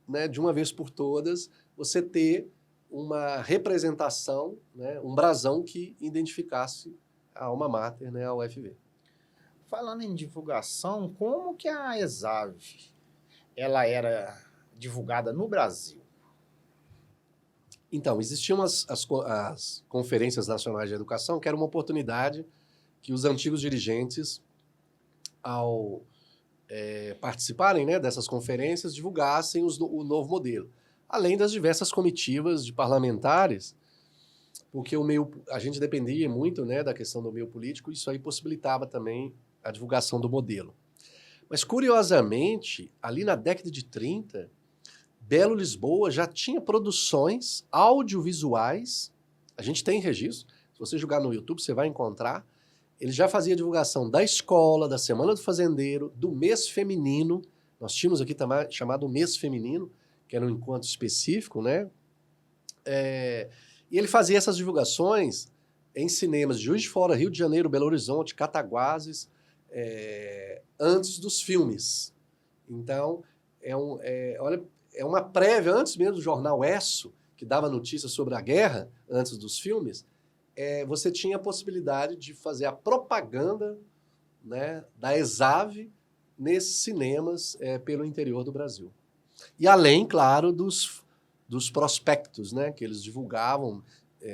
né, de uma vez por todas, você ter uma representação, né, um brasão que identificasse a alma mater, né, a UFV. Falando em divulgação, como que a ESAV ela era divulgada no Brasil? Então, existiam as conferências nacionais de educação, que era uma oportunidade que os antigos dirigentes, ao participarem, né, dessas conferências, divulgassem o novo modelo. Além das diversas comitivas de parlamentares, porque a gente dependia muito, né, da questão do meio político, isso aí possibilitava também a divulgação do modelo. Mas, curiosamente, ali na década de 30, Belo Lisboa já tinha produções audiovisuais, a gente tem registro, se você jogar no YouTube você vai encontrar, ele já fazia divulgação da escola, da Semana do Fazendeiro, do mês feminino, nós tínhamos aqui também chamado mês feminino, que era um encontro específico, né? E ele fazia essas divulgações em cinemas de Juiz de Fora, Rio de Janeiro, Belo Horizonte, Cataguases, antes dos filmes. Então, olha, é uma prévia, antes mesmo do jornal Esso, que dava notícias sobre a guerra, antes dos filmes, você tinha a possibilidade de fazer a propaganda, né, da ESAV nesses cinemas pelo interior do Brasil. E além, claro, dos prospectos, né, que eles divulgavam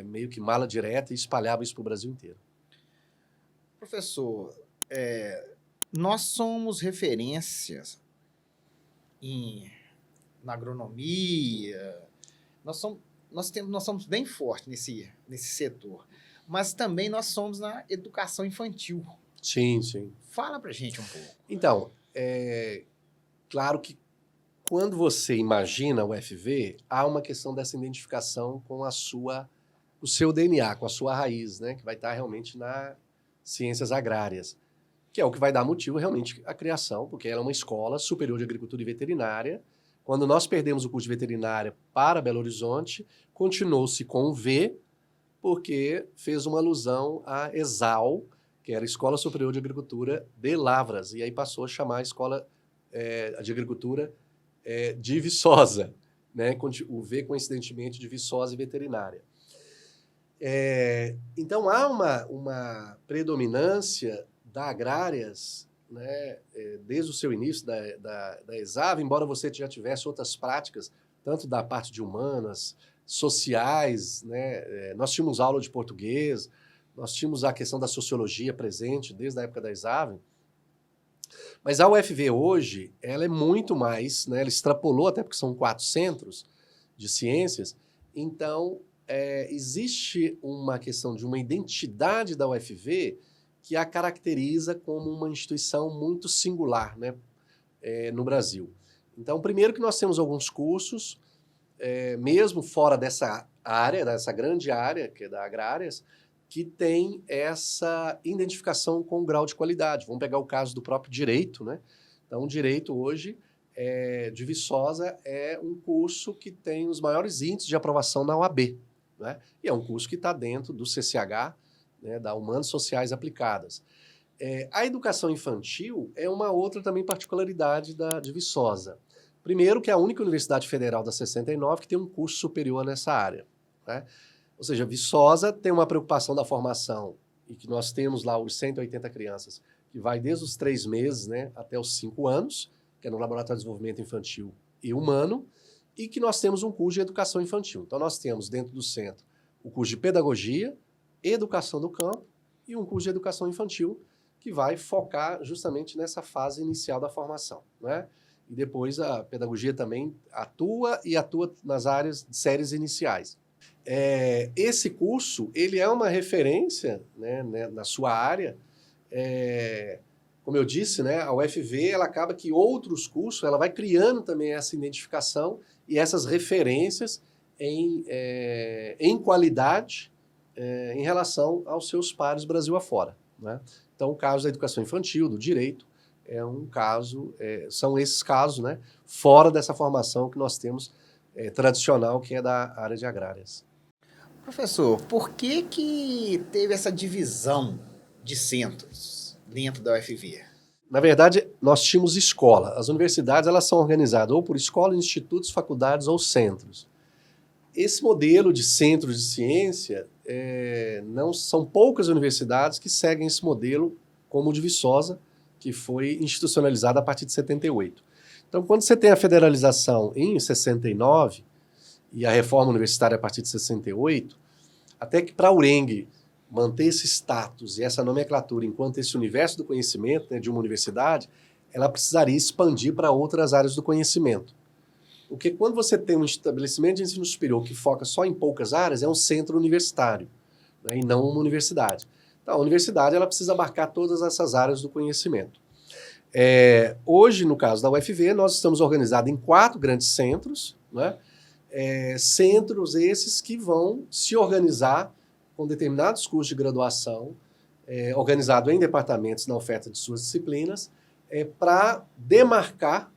meio que mala direta e espalhavam isso para o Brasil inteiro. Professor, nós somos referências na agronomia, nós somos bem fortes nesse setor, mas também nós somos na educação infantil. Sim, sim. Fala pra gente um pouco. Então, claro que quando você imagina o UFV, há uma questão dessa identificação com o seu DNA, com a sua raiz, né, que vai estar realmente nas ciências agrárias, que é o que vai dar motivo realmente à criação, porque ela é uma escola superior de agricultura e veterinária. Quando nós perdemos o curso de veterinária para Belo Horizonte, continuou-se com o V, porque fez uma alusão à ESAL, que era a Escola Superior de Agricultura de Lavras, e aí passou a chamar a Escola de Agricultura de Viçosa, né? O V, coincidentemente, de Viçosa e veterinária. Então, há uma predominância da agrárias, né, desde o seu início da ESAV, embora você já tivesse outras práticas, tanto da parte de humanas, sociais, né, nós tínhamos aula de português, nós tínhamos a questão da sociologia presente desde a época da ESAV, mas a UFV hoje, ela é muito mais, né, ela extrapolou até porque são 4 centros de ciências, então existe uma questão de uma identidade da UFV que a caracteriza como uma instituição muito singular, né, no Brasil. Então, primeiro que nós temos alguns cursos, mesmo fora dessa área, dessa grande área, que é da agrárias, que tem essa identificação com o grau de qualidade. Vamos pegar o caso do próprio direito, né? Então, o direito hoje de Viçosa é um curso que tem os maiores índices de aprovação na OAB, né? E é um curso que está dentro do CCH, né, da Humanas Sociais Aplicadas. A educação infantil é uma outra também particularidade de Viçosa. Primeiro, que é a única universidade federal da 69 que tem um curso superior nessa área, né? Ou seja, Viçosa tem uma preocupação da formação, e que nós temos lá os 180 crianças, que vai desde os 3 meses, né, até os 5 anos, que é no Laboratório de Desenvolvimento Infantil e Humano, e que nós temos um curso de educação infantil. Então, nós temos dentro do centro o curso de pedagogia, educação do campo e um curso de educação infantil, que vai focar justamente nessa fase inicial da formação, né? E depois a pedagogia também atua nas áreas de séries iniciais. Esse curso, ele é uma referência, né, na sua área. Como eu disse, né, a UFV, ela acaba que outros cursos, ela vai criando também essa identificação e essas referências em qualidade em relação aos seus pares Brasil afora, né? Então, o caso da educação infantil, do direito, é um caso, são esses casos, né, fora dessa formação que nós temos tradicional, que é da área de agrárias. Professor, por que teve essa divisão de centros dentro da UFV? Na verdade, nós tínhamos escola. As universidades, elas são organizadas ou por escolas, institutos, faculdades ou centros. Esse modelo de centros de ciência, não são poucas universidades que seguem esse modelo, como o de Viçosa, que foi institucionalizado a partir de 78. Então, quando você tem a federalização em 69 e a reforma universitária a partir de 68, até que para a UERN manter esse status e essa nomenclatura enquanto esse universo do conhecimento, né, de uma universidade, ela precisaria expandir para outras áreas do conhecimento. Porque quando você tem um estabelecimento de ensino superior que foca só em poucas áreas, é um centro universitário, né, e não uma universidade. Então, a universidade ela precisa abarcar todas essas áreas do conhecimento. Hoje, no caso da UFV, nós estamos organizados em 4 grandes centros, né? Centros esses que vão se organizar com determinados cursos de graduação, organizado em departamentos na oferta de suas disciplinas, para demarcar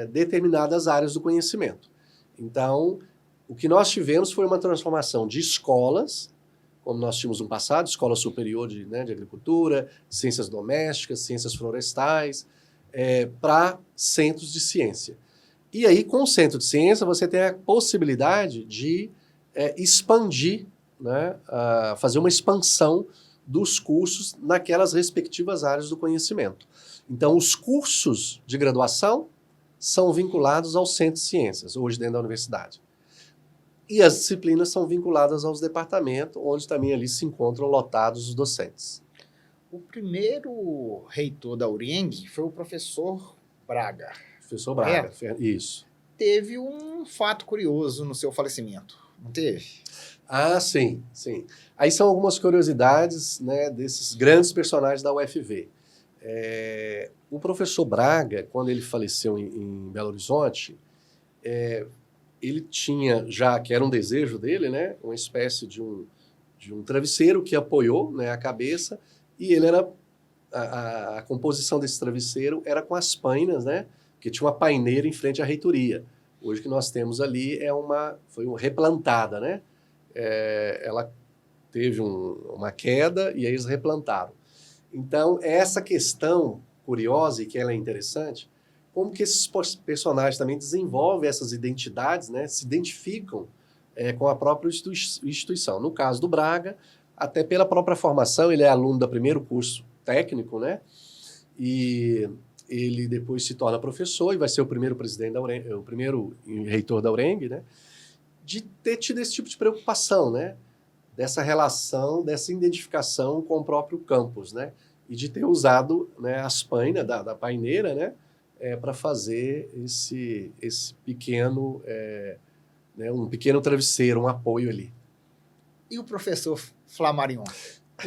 determinadas áreas do conhecimento. Então, o que nós tivemos foi uma transformação de escolas, como nós tínhamos no passado, escola superior de agricultura, ciências domésticas, ciências florestais, para centros de ciência. E aí, com o centro de ciência, você tem a possibilidade de expandir, né, fazer uma expansão dos cursos naquelas respectivas áreas do conhecimento. Então, os cursos de graduação são vinculados ao centro de ciências, hoje dentro da universidade. E as disciplinas são vinculadas aos departamentos, onde também ali se encontram lotados os docentes. O primeiro reitor da UERN foi o professor Braga. Professor Braga, isso. Teve um fato curioso no seu falecimento, não teve? Ah, sim, sim. Aí são algumas curiosidades, né, desses grandes personagens da UFV. O professor Braga, quando ele faleceu em Belo Horizonte, ele tinha já, que era um desejo dele, né, uma espécie de um travesseiro que apoiou, né, a cabeça, e ele era a composição desse travesseiro era com as painas, né, que tinha uma paineira em frente à reitoria. Hoje o que nós temos ali foi uma replantada, né? Ela teve uma queda e aí eles replantaram. Então, essa questão curiosa e que ela é interessante, como que esses personagens também desenvolvem essas identidades, né? Se identificam com a própria instituição. No caso do Braga, até pela própria formação, ele é aluno do primeiro curso técnico, né? E ele depois se torna professor e vai ser o primeiro presidente da UERN, o primeiro reitor da UERN, né? De ter tido esse tipo de preocupação, né? Dessa relação, dessa identificação com o próprio campus, né? E de ter usado, né, as painas da paineira, né? Para fazer esse pequeno, né, um pequeno travesseiro, um apoio ali. E o professor Flammarion?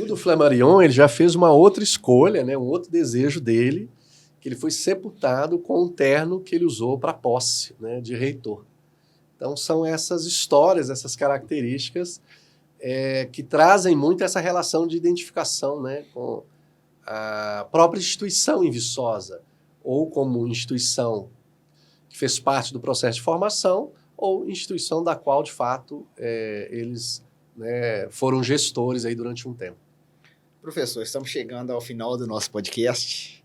O do Flammarion, ele já fez uma outra escolha, né? Um outro desejo dele, que ele foi sepultado com um terno que ele usou para posse, né, de reitor. Então, são essas histórias, essas características que trazem muito essa relação de identificação, né, com a própria instituição em Viçosa, ou como instituição que fez parte do processo de formação, ou instituição da qual, de fato, eles, né, foram gestores aí durante um tempo. Professor, estamos chegando ao final do nosso podcast.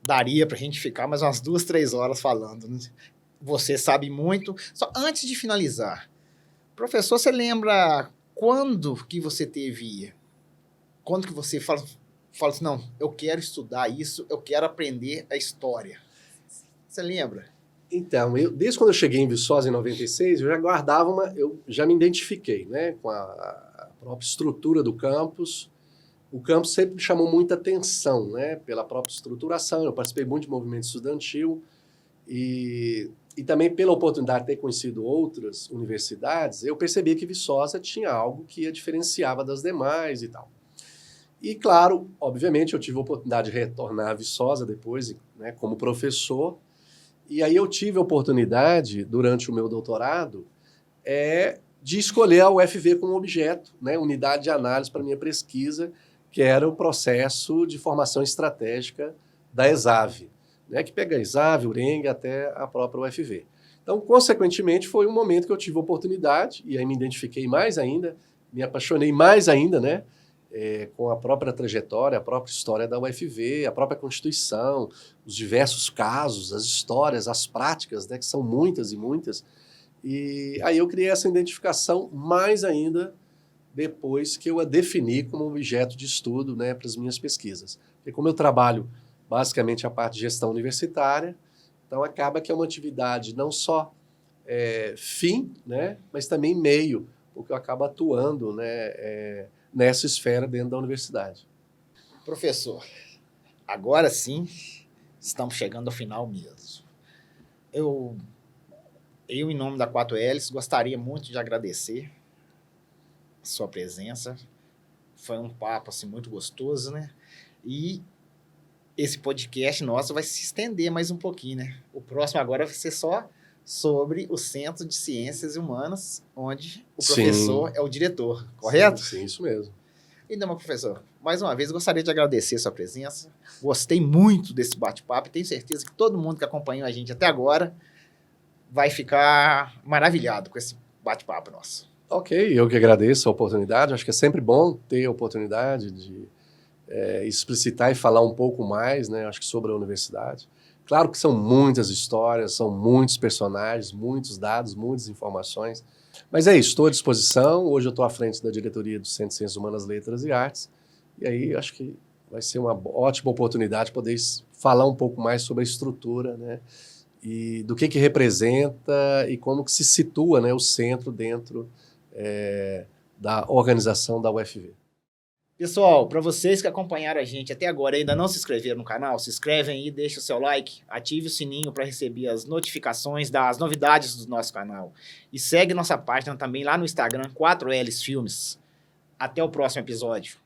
Daria para a gente ficar mais umas 2, 3 horas falando, né? Você sabe muito. Só antes de finalizar, professor, você lembra quando que você teve... Quando que você fala assim, não, eu quero estudar isso, eu quero aprender a história. Você lembra? Então, desde quando eu cheguei em Viçosa, em 96, eu já guardava eu já me identifiquei, né, com a própria estrutura do campus. O campus sempre me chamou muita atenção, né, pela própria estruturação. Eu participei muito de movimento estudantil e também pela oportunidade de ter conhecido outras universidades, eu percebi que Viçosa tinha algo que a diferenciava das demais e tal. E, claro, obviamente, eu tive a oportunidade de retornar a Viçosa depois, né, como professor. E aí eu tive a oportunidade, durante o meu doutorado, de escolher a UFV como objeto, né, unidade de análise para minha pesquisa, que era o processo de formação estratégica da ESAV, né, que pega a ESAV, URENG até a própria UFV. Então, consequentemente, foi um momento que eu tive a oportunidade, e aí me identifiquei mais ainda, me apaixonei mais ainda, né, com a própria trajetória, a própria história da UFV, a própria Constituição, os diversos casos, as histórias, as práticas, né, que são muitas e muitas. E aí eu criei essa identificação mais ainda depois que eu a defini como objeto de estudo, né, para as minhas pesquisas. Porque como eu trabalho basicamente a parte de gestão universitária, então acaba que é uma atividade não só fim, né, mas também meio, porque eu acabo atuando, né, nessa esfera dentro da universidade. Professor, agora sim, estamos chegando ao final mesmo. Eu em nome da 4Ls, gostaria muito de agradecer a sua presença. Foi um papo assim, muito gostoso, né? E esse podcast nosso vai se estender mais um pouquinho, né? O próximo agora vai ser só sobre o Centro de Ciências Humanas, onde o professor é o diretor, correto? Sim, isso mesmo. Então, meu professor, mais uma vez, gostaria de agradecer a sua presença. Gostei muito desse bate-papo e tenho certeza que todo mundo que acompanhou a gente até agora vai ficar maravilhado com esse bate-papo nosso. Ok, eu que agradeço a oportunidade. Acho que é sempre bom ter a oportunidade de explicitar e falar um pouco mais, né, acho que sobre a universidade. Claro que são muitas histórias, são muitos personagens, muitos dados, muitas informações, mas é isso, estou à disposição. Hoje eu estou à frente da diretoria do Centro de Ciências Humanas, Letras e Artes, e aí acho que vai ser uma ótima oportunidade poder falar um pouco mais sobre a estrutura, né, e do que representa e como que se situa, né, o centro dentro da organização da UFV. Pessoal, para vocês que acompanharam a gente até agora e ainda não se inscreveram no canal, se inscrevem aí, deixa o seu like, ative o sininho para receber as notificações das novidades do nosso canal. E segue nossa página também lá no Instagram, 4Ls Filmes. Até o próximo episódio.